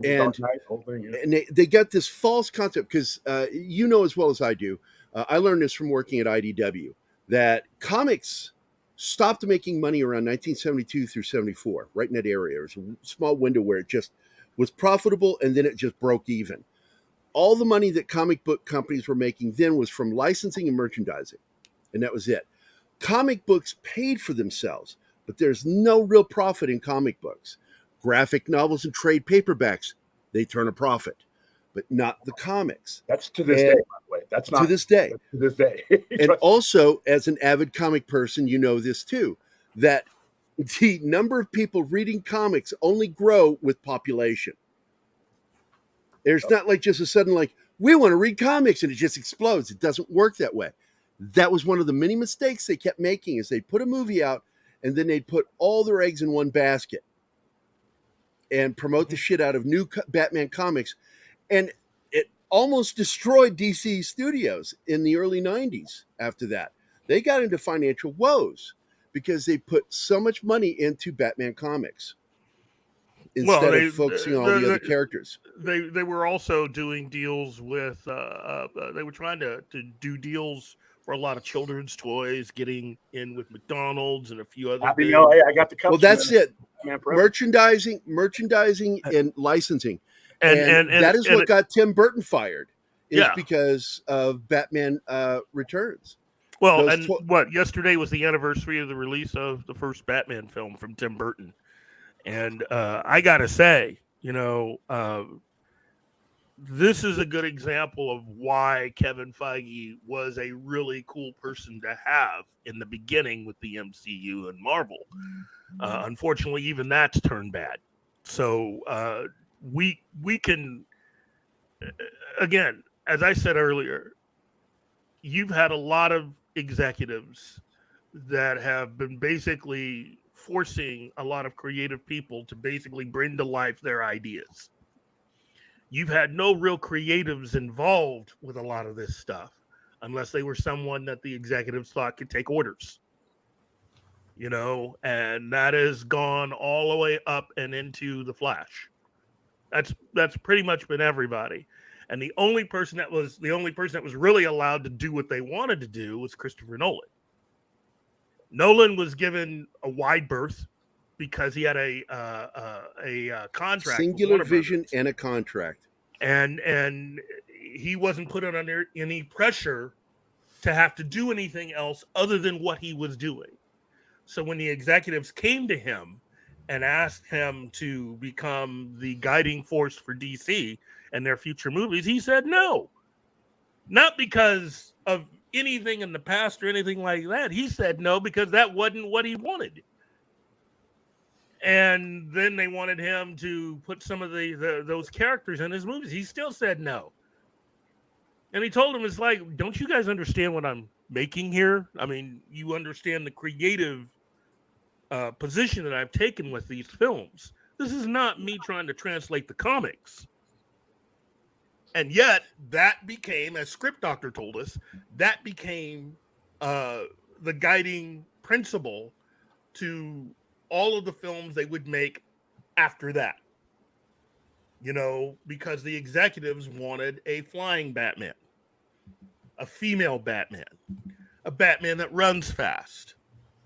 And they got this false concept because you know as well as I do. I learned this from working at IDW, that comics stopped making money around 1972 through 74, right in that area. There was a small window where it just was profitable, and then it just broke even. All the money that comic book companies were making then was from licensing and merchandising, and that was it. Comic books paid for themselves, but there's no real profit in comic books. Graphic novels and trade paperbacks, they turn a profit, but not the comics. That's to this day, by the way. That's not to this day. To this day. And also, as an avid comic person, you know this too, that the number of people reading comics only grow with population. There's not like just a sudden we want to read comics and it just explodes. It doesn't work that way. That was one of the many mistakes they kept making, is they'd put a movie out and then they'd put all their eggs in one basket and promote the shit out of new Batman comics. And it almost destroyed DC Studios in the early 90s after that. They got into financial woes because they put so much money into Batman comics instead of focusing on all the other characters. They were also doing deals with, they were trying to do deals for a lot of children's toys, getting in with McDonald's and a few other things. Hey, I got the cups. Well, that's it. Merchandising and licensing. And that is what got Tim Burton fired, because of Batman Returns. Well, yesterday was the anniversary of the release of the first Batman film from Tim Burton. And I got to say, this is a good example of why Kevin Feige was a really cool person to have in the beginning with the MCU and Marvel. Unfortunately, even that's turned bad. So we can, again, as I said earlier, you've had a lot of executives that have been basically forcing a lot of creative people to basically bring to life their ideas. You've had no real creatives involved with a lot of this stuff unless they were someone that the executives thought could take orders. And that has gone all the way up and into the Flash. That's pretty much been everybody. And the only person that was really allowed to do what they wanted to do was Christopher Nolan. Nolan was given a wide berth because he had a contract, singular vision, and a contract, and he wasn't put under any pressure to have to do anything else other than what he was doing. So when the executives came to him and asked him to become the guiding force for DC and their future movies, he said no. Not because of anything in the past or anything like that. He said no because that wasn't what he wanted. And then they wanted him to put some of those characters in his movies. He still said no. And he told him, it's like, don't you guys understand what I'm making here? I mean, you understand the creative position that I've taken with these films. This is not me trying to translate the comics. And yet, that became, as Script Doctor told us, that became the guiding principle to all of the films they would make after that. Because the executives wanted a flying Batman, a female Batman, a Batman that runs fast,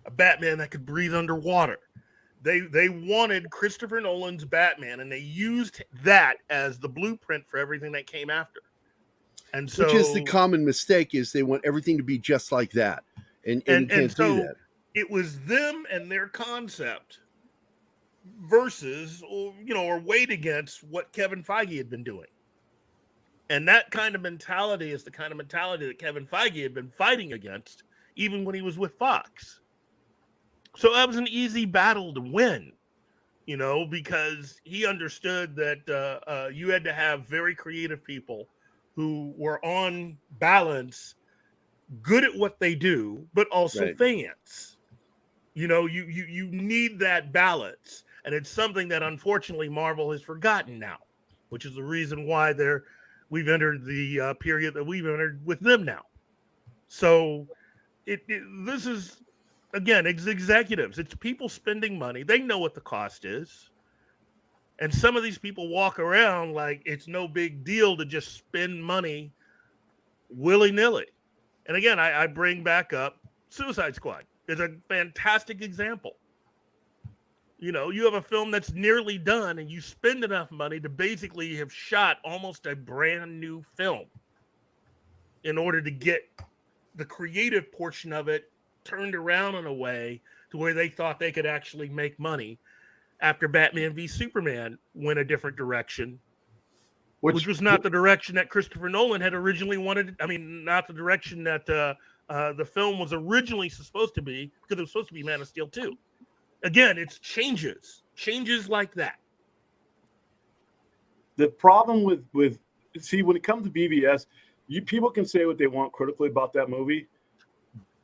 a Batman that could breathe underwater. They wanted Christopher Nolan's Batman, and they used that as the blueprint for everything that came after. And so, which is the common mistake, is they want everything to be just like that, and you can't do that. It was them and their concept versus, or weighed against what Kevin Feige had been doing. And that kind of mentality is the kind of mentality that Kevin Feige had been fighting against, even when he was with Fox. So that was an easy battle to win, because he understood that you had to have very creative people who were on balance, good at what they do, but also fans. You need that balance. And it's something that unfortunately Marvel has forgotten now, which is the reason why we've entered the period that we've entered with them now. So this is, again, it's executives. It's people spending money. They know what the cost is. And some of these people walk around like it's no big deal to just spend money willy-nilly. And again, I bring back up Suicide Squad. It's a fantastic example. You have a film that's nearly done and you spend enough money to basically have shot almost a brand new film in order to get the creative portion of it turned around in a way to where they thought they could actually make money after Batman v Superman went a different direction, which was not the direction that Christopher Nolan had originally wanted. I mean, not the direction that the film was originally supposed to be, because it was supposed to be Man of Steel 2. Again, it's changes like that. The problem with when it comes to BVS, people can say what they want critically about that movie,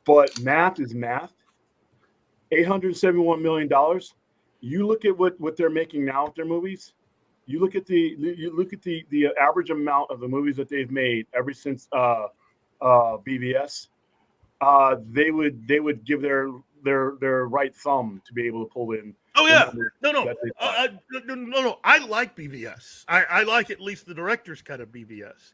but math is math. $871 million. You look at what they're making now with their movies. You look at the average amount of the movies that they've made ever since BVS. They would give their right thumb to be able to pull in. Oh yeah, no. I like BVS. I like at least the director's cut of BVS.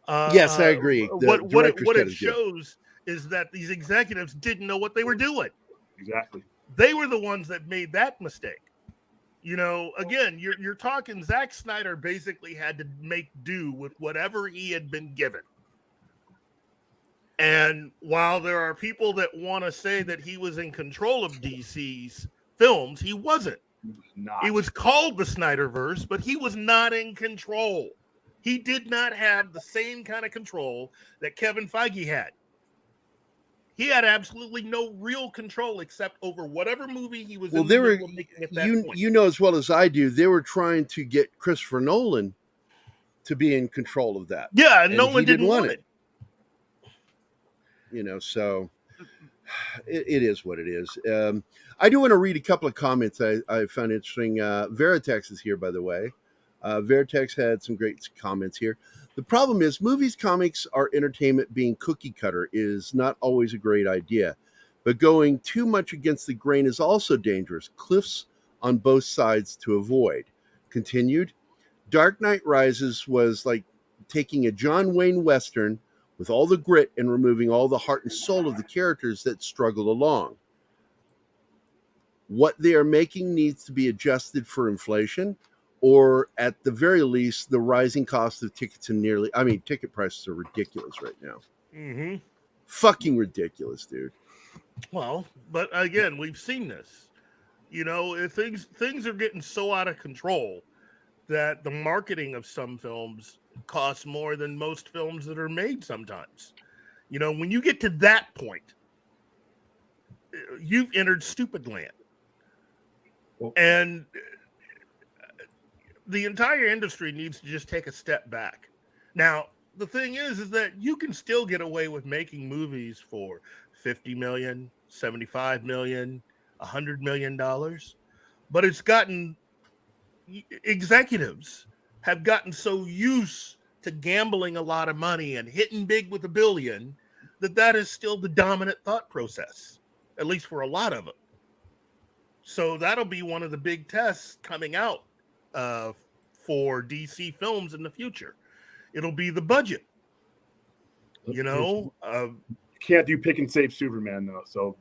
Yes, I agree. What it shows is that these executives didn't know what they were doing. Exactly. They were the ones that made that mistake. Again, you're talking Zack Snyder basically had to make do with whatever he had been given. And while there are people that want to say that he was in control of DC's films, he wasn't. It was called the Snyderverse, but he was not in control. He did not have the same kind of control that Kevin Feige had. He had absolutely no real control except over whatever movie he was in the middle of making at that point. You know as well as I do, they were trying to get Christopher Nolan to be in control of that. Yeah, and Nolan didn't want it. You know, so it is what it is. I do want to read a couple of comments I found interesting. Veritex is here, by the way. Veritex had some great comments here. The problem is movies, comics, or entertainment being cookie cutter is not always a great idea, but going too much against the grain is also dangerous. Cliffs on both sides to avoid. Continued, Dark Knight Rises was like taking a John Wayne Western with all the grit and removing all the heart and soul of the characters that struggle along. What they are making needs to be adjusted for inflation, or at the very least, the rising cost of tickets and ticket prices are ridiculous right now. Mm-hmm. Fucking ridiculous, dude. Well, but again, we've seen this. You know, things are getting so out of control that the marketing of some films costs more than most films that are made sometimes. You know, when you get to that point, you've entered stupid land. And the entire industry needs to just take a step back. Now, the thing is that you can still get away with making movies for $50 million, $75 million, $100 million, but it's gotten executives have gotten so used to gambling a lot of money and hitting big with $1 billion that is still the dominant thought process, at least for a lot of them. So that'll be one of the big tests coming out for DC films in the future. It'll be the budget. You know, you can't do pick and save Superman though. So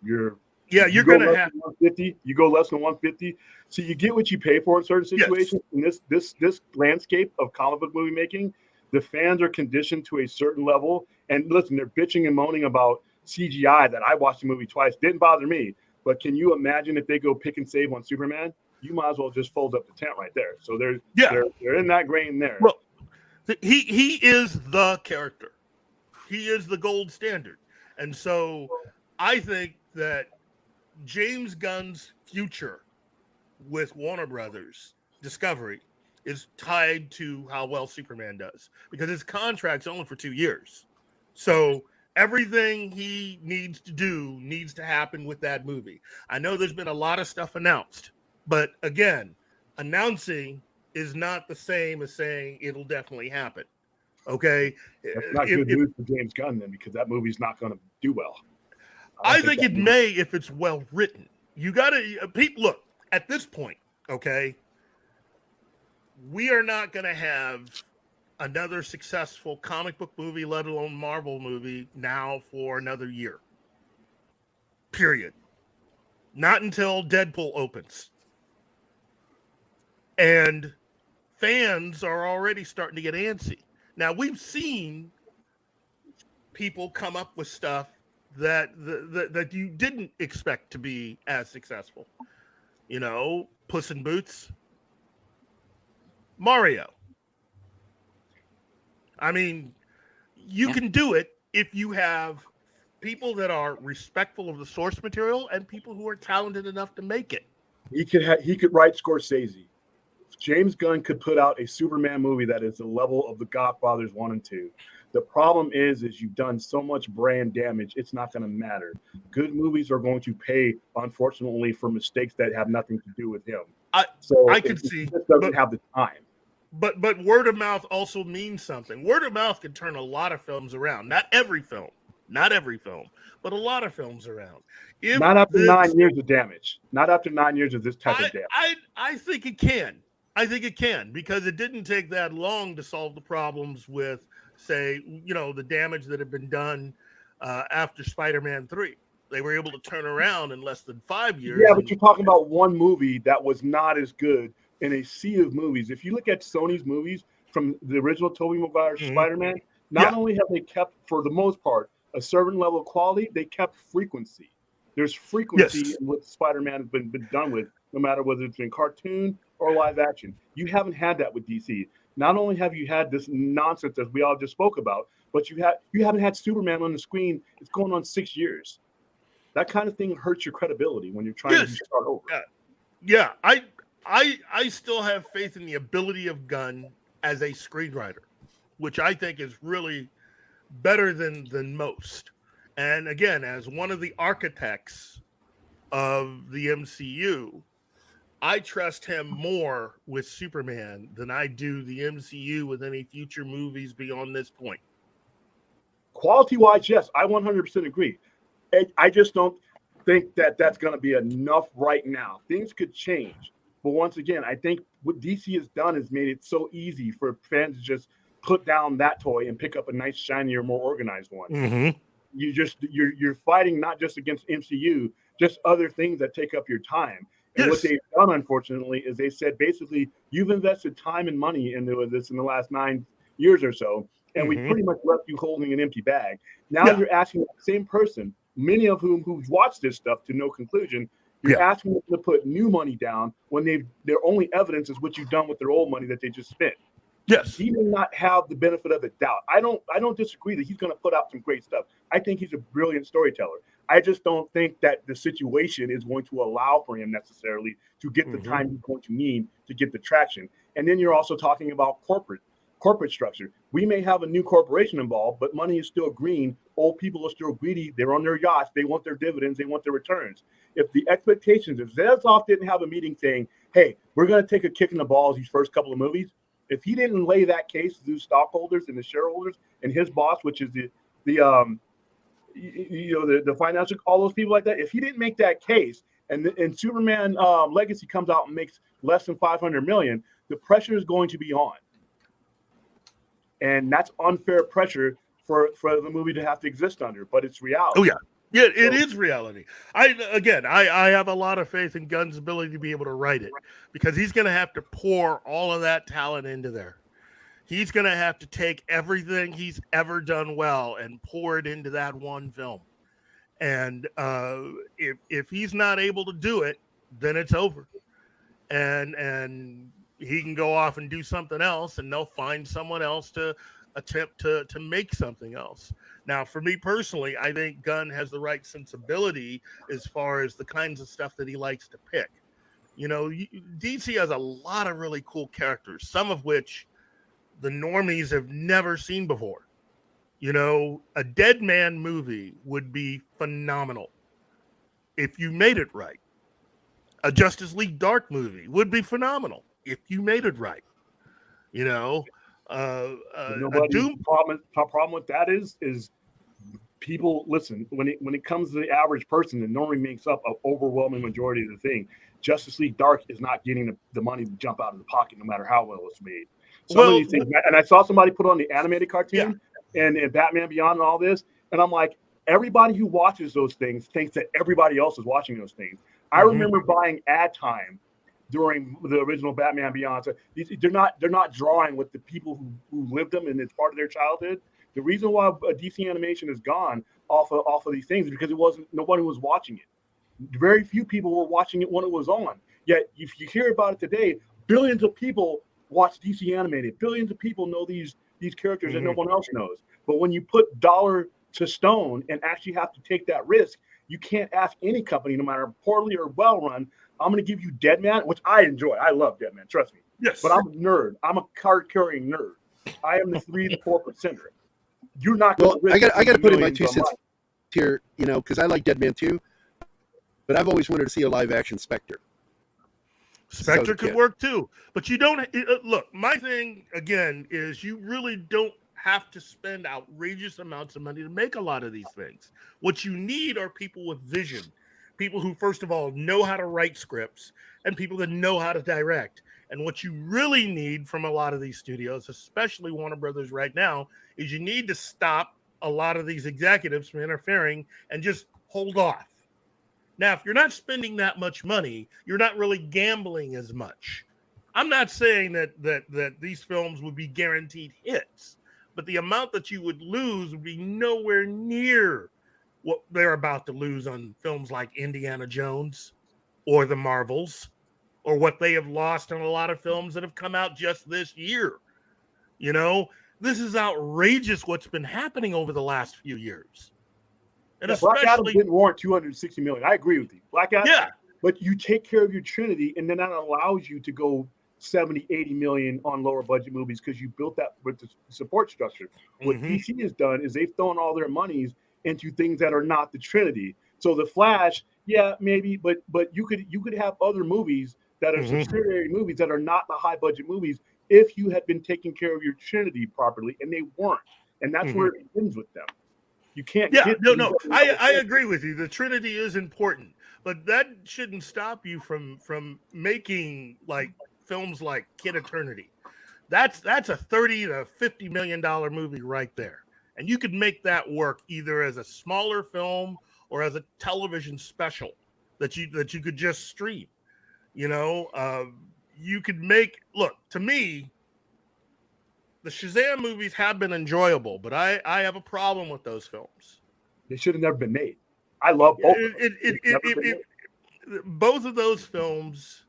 you're going to have 150. You go less than 150. So you get what you pay for in certain situations. Yes. In this landscape of comic book movie making, the fans are conditioned to a certain level. And listen, they're bitching and moaning about CGI that I watched the movie twice. Didn't bother me. But can you imagine if they go pick and save on Superman? You might as well just fold up the tent right there. So they're in that grain there. Well, he is the character. He is the gold standard. And so I think that James Gunn's future with Warner Brothers Discovery is tied to how well Superman does, because his contract's only for 2 years. So everything he needs to do needs to happen with that movie. I know there's been a lot of stuff announced, but again, announcing is not the same as saying it'll definitely happen. Okay? That's not good news for James Gunn then, because that movie's not going to do well. I think it may if it's well written. You got to people look at this point, okay? We are not going to have another successful comic book movie, let alone Marvel movie, now for another year. Period. Not until Deadpool opens. And fans are already starting to get antsy. Now, we've seen people come up with stuff that you didn't expect to be as successful. You know, Puss in Boots, Mario. I mean, you can do it if you have people that are respectful of the source material and people who are talented enough to make it. He could write Scorsese. James Gunn could put out a Superman movie that is the level of The Godfathers 1 and 2. The problem is you've done so much brand damage, it's not going to matter. Good movies are going to pay, unfortunately, for mistakes that have nothing to do with him. I could see. He just doesn't have the time. But word of mouth also means something. Word of mouth can turn a lot of films around. Not every film, but a lot of films around. Not after 9 years of damage. Not after 9 years of this type of damage. I think it can. I think it can, because it didn't take that long to solve the problems with, say, you know, the damage that had been done after Spider-Man 3. They were able to turn around in less than 5 years. Yeah, but you're talking about one movie that was not as good in a sea of movies. If you look at Sony's movies from the original Tobey Maguire Spider-Man, not only have they kept, for the most part, a certain level of quality, they kept frequency. There's frequency in what Spider-Man has been done with, no matter whether it's been cartoon or live action. You haven't had that with DC. not only have you had this nonsense as we all just spoke about, but you haven't had Superman on the screen. It's going on 6 years. That kind of thing hurts your credibility when you're trying to start over. Yeah, I still have faith in the ability of Gunn as a screenwriter, which I think is really better than most. And again, as one of the architects of the MCU, I trust him more with Superman than I do the MCU with any future movies beyond this point. Quality-wise, yes, I 100% agree. I just don't think that that's going to be enough right now. Things could change. But once again, I think what DC has done is made it so easy for fans to just put down that toy and pick up a nice, shinier, more organized one. Mm-hmm. You're fighting not just against MCU, just other things that take up your time. And Yes. what they've done, unfortunately, is they said basically you've invested time and money into this in the last 9 years or so, and we pretty much left you holding an empty bag. Now you're asking the same person, many of whom who've watched this stuff to no conclusion, you're asking them to put new money down when their only evidence is what you've done with their old money that they just spent. Yes. He may not have the benefit of the doubt. I don't disagree that he's going to put out some great stuff. I think he's a brilliant storyteller. I just don't think that the situation is going to allow for him necessarily to get the time he's going to need to get the traction. And then you're also talking about corporate structure. We may have a new corporation involved, but money is still green. Old people are still greedy. They're on their yachts. They want their dividends. They want their returns. If the expectations, if Zaslav didn't have a meeting saying, hey, we're going to take a kick in the balls these first couple of movies, if he didn't lay that case to the stockholders and the shareholders and his boss, which is the financial, all those people like that, if he didn't make that case and Superman Legacy comes out and makes less than $500 million, the pressure is going to be on. And that's unfair pressure for the movie to have to exist under, but it's reality. Oh yeah. Yeah, it is reality. I have a lot of faith in Gunn's ability to be able to write it, because he's going to have to pour all of that talent into there. He's going to have to take everything he's ever done well and pour it into that one film. And if he's not able to do it, then it's over. And he can go off and do something else, and they'll find someone else to attempt to make something else. Now, for me personally, I think Gunn has the right sensibility as far as the kinds of stuff that he likes to pick. You know, DC has a lot of really cool characters, some of which the normies have never seen before. You know, a Dead Man movie would be phenomenal if you made it right. A Justice League Dark movie would be phenomenal if you made it right. You know, Nobody's problem with that is people listen when it comes to the average person, it normally makes up an overwhelming majority of the thing. Justice League Dark is not getting the money to jump out of the pocket no matter how well it's made. Some of these things, and I saw somebody put on the animated cartoon and Batman Beyond and all this, and I'm like, everybody who watches those things thinks that everybody else is watching those things. I remember buying ad time during the original Batman Beyond. So they're not drawing with the people who lived them and it's part of their childhood. The reason why DC animation is gone off of these things is because nobody was watching it. Very few people were watching it when it was on. Yet if you hear about it today, billions of people watch DC animated. Billions of people know these characters that no one else knows. But when you put dollar to stone and actually have to take that risk, you can't ask any company, no matter poorly or well run, I'm going to give you Dead Man, which I enjoy. I love Dead Man, trust me. Yes. But I'm a nerd. I'm a card-carrying nerd. I am the 3 to 4%er. You're not going to I got to put in my 2 cents here, you know, because I like Dead Man too, but I've always wanted to see a live-action Spectre. Spectre could work too, but you don't look. My thing again is you really don't have to spend outrageous amounts of money to make a lot of these things. What you need are people with vision, people who first of all know how to write scripts, and people that know how to direct. And what you really need from a lot of these studios, especially Warner Brothers right now, is you need to stop a lot of these executives from interfering and just hold off. Now, if you're not spending that much money, you're not really gambling as much. I'm not saying that these films would be guaranteed hits, but the amount that you would lose would be nowhere near what they're about to lose on films like Indiana Jones or the Marvels, or what they have lost on a lot of films that have come out just this year. You know, this is outrageous what's been happening over the last few years. And Black Adam especially, didn't warrant 260 million. I agree with you. Black Adam, yeah, but you take care of your Trinity, and then that allows you to go 70, 80 million on lower budget movies because you built that with the support structure. What DC has done is they've thrown all their monies into things that are not the Trinity. So the Flash, yeah, maybe, but you could have other movies that are subsidiary movies that are not the high budget movies if you had been taking care of your Trinity properly, and they weren't. And that's where it ends with them. You can't. Yeah, no. I agree with you. The Trinity is important, but that shouldn't stop you from making like films like Kid Eternity. That's a $30 to $50 million movie right there, and you could make that work either as a smaller film or as a television special that you could just stream. You know, you could make look to me. The Shazam movies have been enjoyable, but I have a problem with those films. They should have never been made. I love both. Both of those films,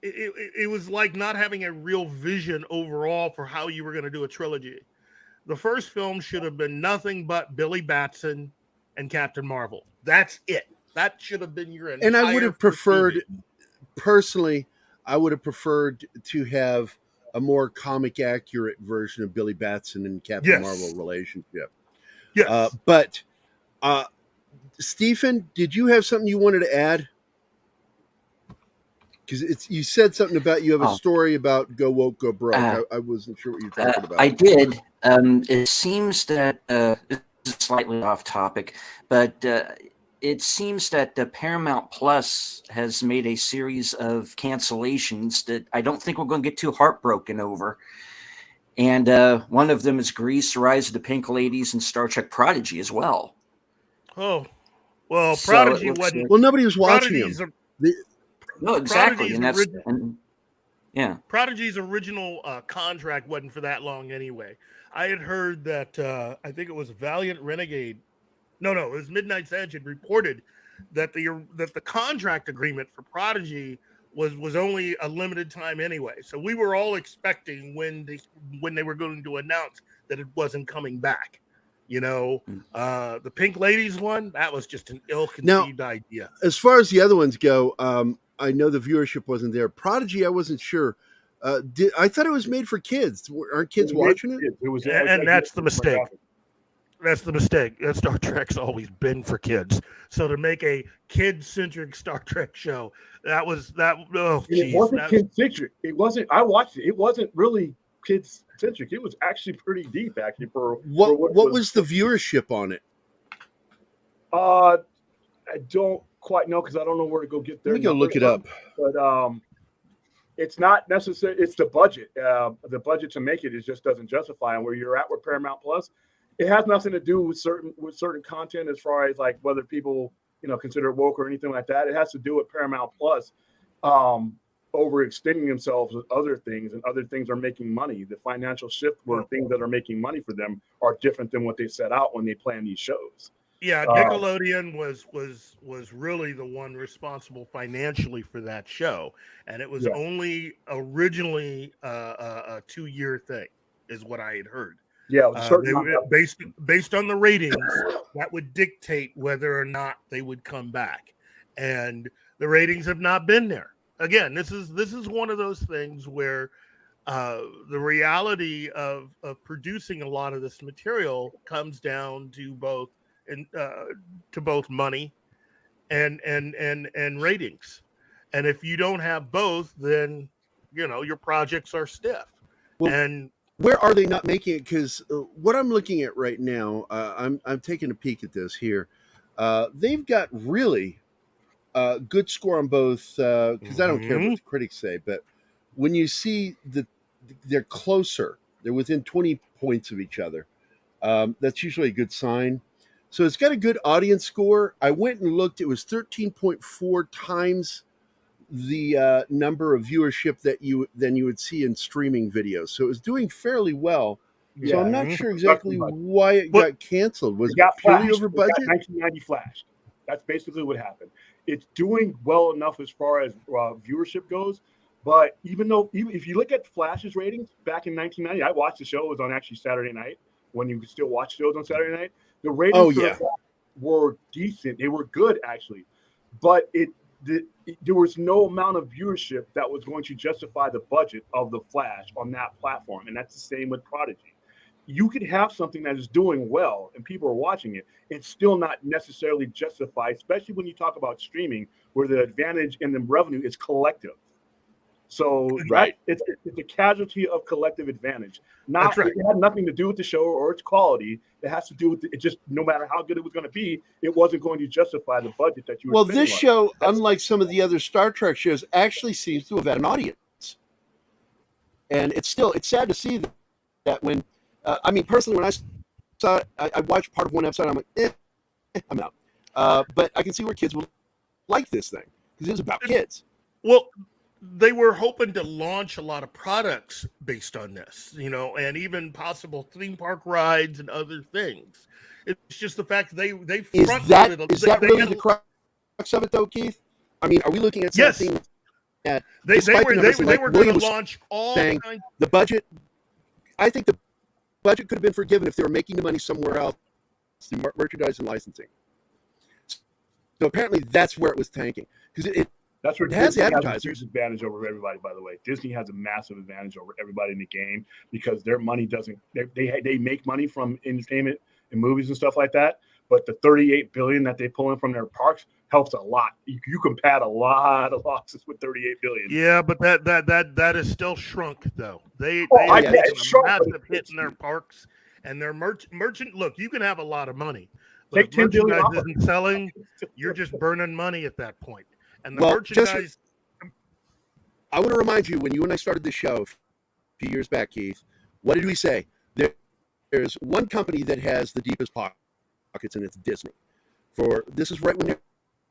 it was like not having a real vision overall for how you were going to do a trilogy. The first film should have been nothing but Billy Batson and Captain Marvel. That's it. That should have been your entire. And I would have preferred, movie. Personally, I would have preferred to have a more comic accurate version of Billy Batson and Captain Marvel relationship. Yes. But Stephen, did you have something you wanted to add? Because you said something about you have a story about Go Woke, Go Broke. I wasn't sure what you were talking about. I did. It seems that this is slightly off topic, but it seems that Paramount Plus has made a series of cancellations that I don't think we're going to get too heartbroken over. And one of them is Grease, Rise of the Pink Ladies, and Star Trek Prodigy as well. Oh, well, Prodigy wasn't. Well, nobody was watching them. No, exactly. Prodigy's original contract wasn't for that long anyway. I had heard that I think it was Valiant Renegade. No, it was Midnight's Edge had reported that the contract agreement for Prodigy was only a limited time anyway. So we were all expecting when they were going to announce that it wasn't coming back. You know, the Pink Ladies one, that was just an ill-conceived idea. As far as the other ones go, I know the viewership wasn't there. Prodigy, I wasn't sure. I thought it was made for kids. Aren't kids watching it? And that's the mistake. That's the mistake. That Star Trek's always been for kids. So to make a kid-centric Star Trek show, that was. It wasn't kid-centric. It wasn't. I watched it. It wasn't really kids-centric. It was actually pretty deep, actually. What was the viewership on it? I don't quite know because I don't know where to go get there. Let me go look it up. But it's not necessary. It's the budget. The budget to make it just doesn't justify. And where you're at with Paramount Plus, it has nothing to do with certain content as far as like whether people consider it woke or anything like that. It has to do with Paramount Plus overextending themselves with other things, and other things are making money. The financial shift where things that are making money for them are different than what they set out when they plan these shows. Yeah, Nickelodeon was really the one responsible financially for that show, and it was only originally a 2-year thing, is what I had heard. Yeah, based on the ratings, that would dictate whether or not they would come back, and the ratings have not been there. Again, this is one of those things where the reality of producing a lot of this material comes down to both money and ratings, and if you don't have both, then your projects are stiff. Well, and where are they not making it? Because what I'm looking at right now, I'm taking a peek at this here. They've got really good score on both. Because I don't care what the critics say, but when you see that they're closer, they're within 20 points of each other. That's usually a good sign. So it's got a good audience score. I went and looked. It was 13.4 times the number of viewership that you would see in streaming videos. So it was doing fairly well. Yeah. So I'm not sure exactly why it got canceled. Was it purely over budget? 1990 Flash. That's basically what happened. It's doing well enough as far as viewership goes, But even if you look at Flash's ratings back in 1990, I watched the show. It was on actually Saturday night when you could still watch shows on Saturday night. The ratings for the Flash were decent. They were good actually, but there was no amount of viewership that was going to justify the budget of the Flash on that platform, and that's the same with Prodigy. You could have something that is doing well and people are watching it. It's still not necessarily justified, especially when you talk about streaming, where the advantage in the revenue is collective. So it's a casualty of collective advantage. It had nothing to do with the show or its quality. It has to do with it. Just no matter how good it was going to be, it wasn't going to justify the budget that you. Well, this show, unlike some of the other Star Trek shows, actually seems to have had an audience, and it's sad to see that when. I mean, personally, when I saw it, I watched part of one episode. I'm like, I'm out. But I can see where kids would like this thing because it was about kids. Well, they were hoping to launch a lot of products based on this, and even possible theme park rides and other things. It's just the fact they is that really the crux of it, though, Keith? I mean, are we looking at something that they were going to launch all kinds. The budget? I think the budget could have been forgiven if they were making the money somewhere else through merchandise and licensing. So apparently that's where it was tanking because that's where it has Disney the advertisers. Has a huge advantage over everybody. By the way, Disney has a massive advantage over everybody in the game because their money doesn't. They make money from entertainment and movies and stuff like that. But the $38 billion that they pull in from their parks helps a lot. You can pad a lot of losses with $38 billion. Yeah, but that is still shrunk though. They have a massive hit in their parks and their merchant. Look, you can have a lot of money, but if merchandise isn't selling, you're just burning money at that point. And the merchandise. I want to remind you when you and I started this show a few years back, Keith. What did we say? There's one company that has the deepest pockets, and it's Disney. This is right when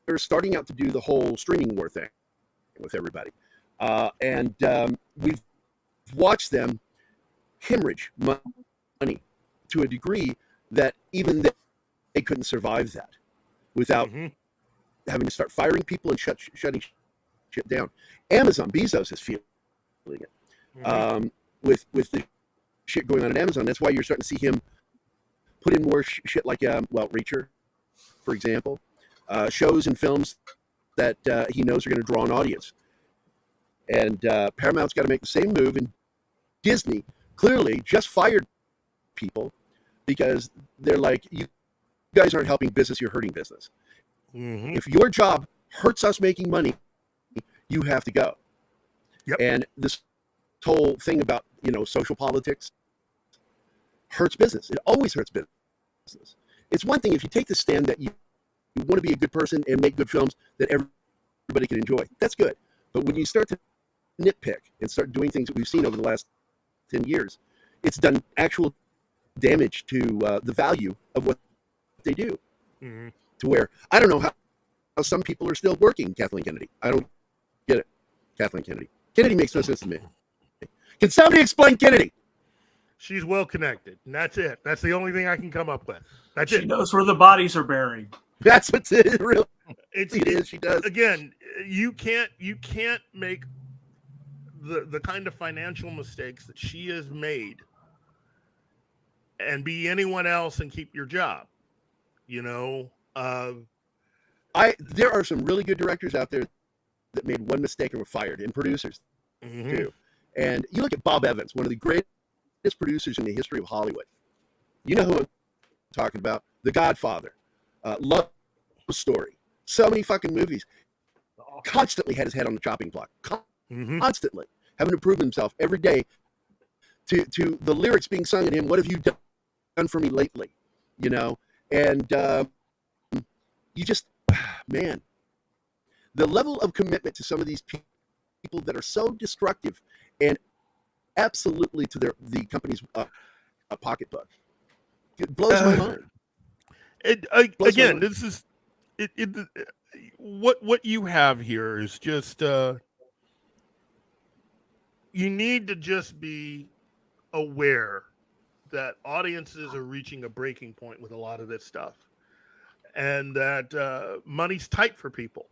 they're starting out to do the whole streaming war thing with everybody. And we've watched them hemorrhage money to a degree that even they couldn't survive that without having to start firing people and shutting shit down. Amazon, Bezos is feeling it with the shit going on at Amazon. That's why you're starting to see him put in more shit like Reacher, for example. Shows and films that he knows are going to draw an audience. And Paramount's got to make the same move. And Disney clearly just fired people because they're like, you guys aren't helping business, you're hurting business. If your job hurts us making money, you have to go. Yep. And this whole thing about, social politics hurts business. It always hurts business. It's one thing if you take the stand that you want to be a good person and make good films that everybody can enjoy. That's good. But when you start to nitpick and start doing things that we've seen over the last 10 years, it's done actual damage to the value of what they do. To where, I don't know how some people are still working Kathleen Kennedy. I don't get it. Kathleen Kennedy. Kennedy makes no sense to me. Can somebody explain Kennedy? She's well connected, and that's it. That's the only thing I can come up with. That's she knows where the bodies are buried. That's what's it. Really, it is. She does. Again, you can't make the kind of financial mistakes that she has made and be anyone else and keep your job. There are some really good directors out there that made one mistake and were fired, and producers too. And you look at Bob Evans, one of the greatest producers in the history of Hollywood. You know who I'm talking about? The Godfather, Love Story, so many fucking movies. Constantly had his head on the chopping block. Constantly having to prove himself every day to the lyrics being sung at him. What have you done for me lately? And you just, man, the level of commitment to some of these people that are so destructive and absolutely to the company's pocketbook. It blows my mind. Again, this is what you have here is just you need to just be aware that audiences are reaching a breaking point with a lot of this stuff, and that money's tight for people.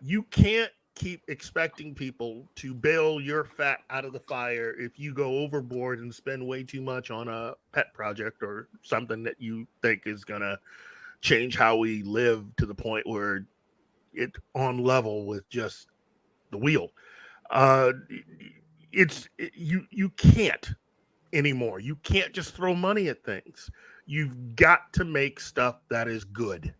You can't keep expecting people to bail your fat out of the fire if you go overboard and spend way too much on a pet project or something that you think is going to change how we live to the point where it's on level with just the wheel. You can't anymore. You can't just throw money at things. You've got to make stuff that is good.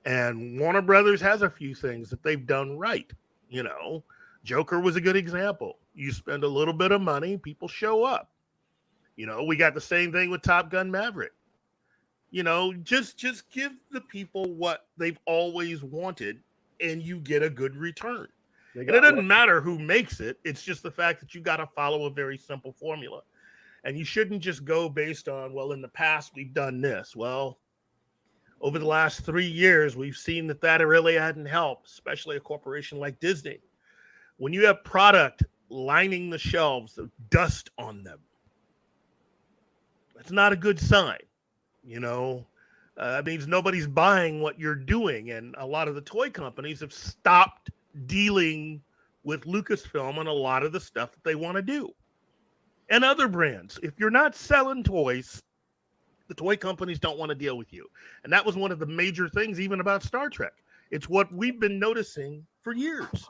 And Warner Brothers has a few things that they've done right. You know, Joker was a good example. You spend a little bit of money, people show up. You know, we got the same thing with Top Gun Maverick. You know, just give the people what they've always wanted, and you get a good return. And it doesn't matter who makes it. It's just the fact that you got to follow a very simple formula. And you shouldn't just go based on, well, in the past, we've done this. Well, over the last 3 years, we've seen that really hadn't helped, especially a corporation like Disney. When you have product lining the shelves with dust on them, that's not a good sign. You know, that means nobody's buying what you're doing. And a lot of the toy companies have stopped dealing with Lucasfilm on a lot of the stuff that they want to do. And other brands, if you're not selling toys, the toy companies don't want to deal with you. And that was one of the major things even about Star Trek. It's what we've been noticing for years.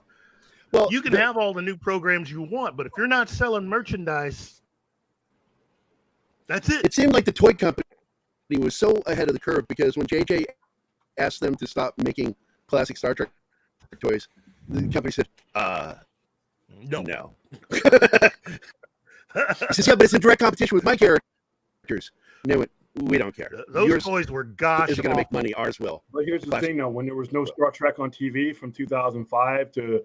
Well, you can have all the new programs you want, but if you're not selling merchandise, that's it. It seemed like the toy company was so ahead of the curve because when JJ asked them to stop making classic Star Trek toys, the company said, no. He says, yeah, but it's in direct competition with my characters. And they went, we don't care. Those toys were gosh. Is going to make money. Ours will. But here's the thing, though. When there was no Star Trek on TV from 2005 to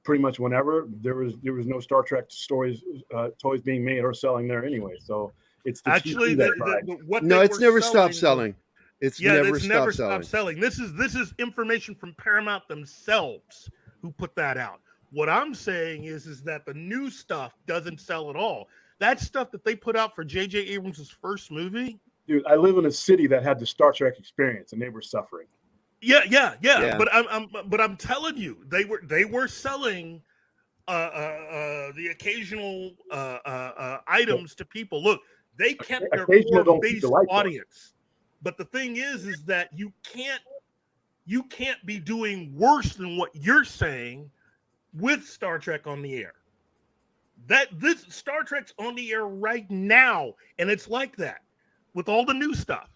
pretty much whenever, there was no Star Trek toys being made or selling there anyway. So it's actually it's never stopped selling. It's never stopped selling. This is information from Paramount themselves who put that out. What I'm saying is that the new stuff doesn't sell at all. That stuff that they put out for J.J. Abrams' first movie. Dude, I live in a city that had the Star Trek experience, and they were suffering. Yeah. But I'm telling you, they were selling the occasional items to people. Look, they kept their core base audience. But the thing is that you can't be doing worse than what you're saying with Star Trek on the air. This Star Trek's on the air right now, and it's like that with all the new stuff.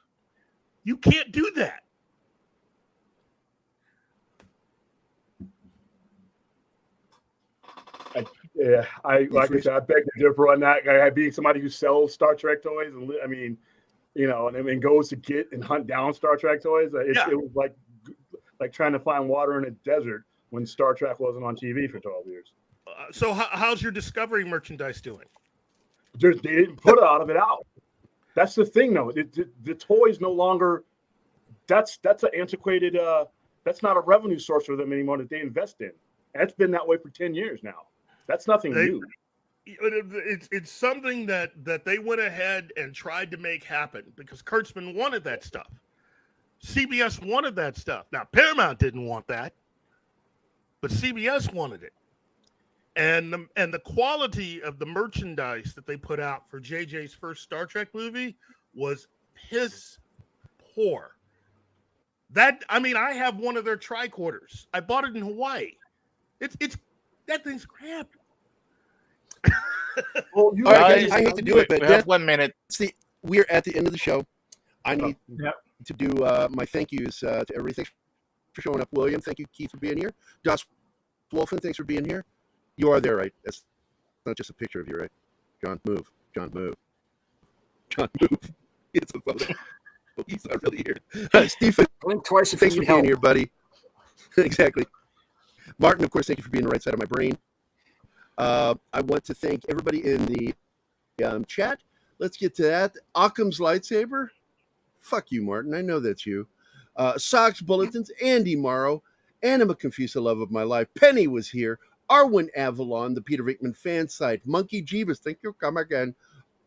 You can't do that. I beg to differ on that. I being somebody who sells Star Trek toys, and I mean, you know, and goes to get and hunt down Star Trek toys. It was like trying to find water in a desert when Star Trek wasn't on TV for 12 years. So how's your Discovery merchandise doing? They didn't put a lot of it out. That's the thing, though. The toys no longer. That's an antiquated. That's not a revenue source for them anymore that they invest in. That's been that way for 10 years now. That's nothing new. It's something that they went ahead and tried to make happen because Kurtzman wanted that stuff. CBS wanted that stuff. Now Paramount didn't want that, but CBS wanted it. And the quality of the merchandise that they put out for JJ's first Star Trek movie was piss poor. I have one of their tricorders. I bought it in Hawaii. It's that thing's crap. Well, I hate to do it, but we have 1 minute. See, we're at the end of the show. I need to do my thank yous to everybody. Thanks for showing up, William. Thank you, Keith, for being here. Josh Wolfen, thanks for being here. You are there, right? That's not just a picture of you, right? John, move. It's a photo. He's not really here. Stephen, blink twice if thanks you for need help. being here, buddy. Exactly. Martin, of course, thank you for being on the right side of my brain. I want to thank everybody in the chat. Let's get to that. Occam's lightsaber. Fuck you, Martin. I know that's you. Socks Bulletins. Andy Morrow. Anima Confusa, love of my life. Penny was here. Arwen Avalon, the Peter Venkman fan site. Monkey Jeebus, thank you. Come again.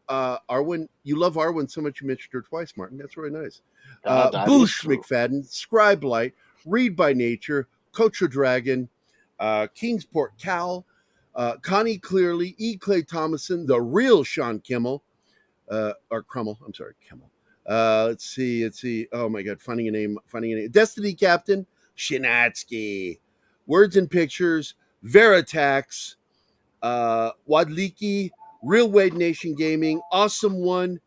Arwen, you love Arwen so much you mentioned her twice, Martin. That's really nice. Boosh McFadden, Scribe Light, Read by Nature, Coach Dragon, Kingsport Cal, Connie Clearly, E. Clay Thomason, the real Sean Kimmel, or Crummel. I'm sorry, Kimmel. Let's see. Oh my God, finding a name. Destiny Captain, Shinatsky, Words and Pictures, Veritax, Wadliki, Real Wade Nation Gaming, Awesome One.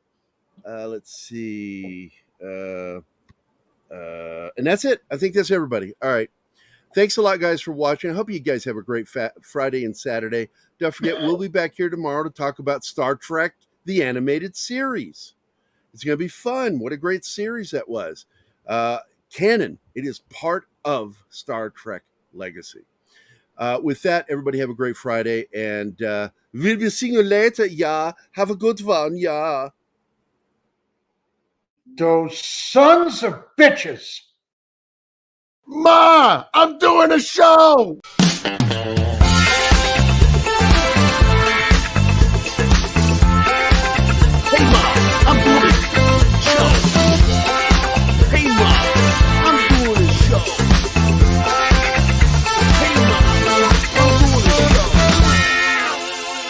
Let's see. And that's it. I think that's everybody. All right. Thanks a lot, guys, for watching. I hope you guys have a great Friday and Saturday. Don't forget, we'll be back here tomorrow to talk about Star Trek, the animated series. It's going to be fun. What a great series that was. Canon. It is part of Star Trek Legacy. With that, everybody have a great Friday, and we'll be seeing you later. Yeah. Have a good one. Yeah. Those sons of bitches. Ma, I'm doing a show.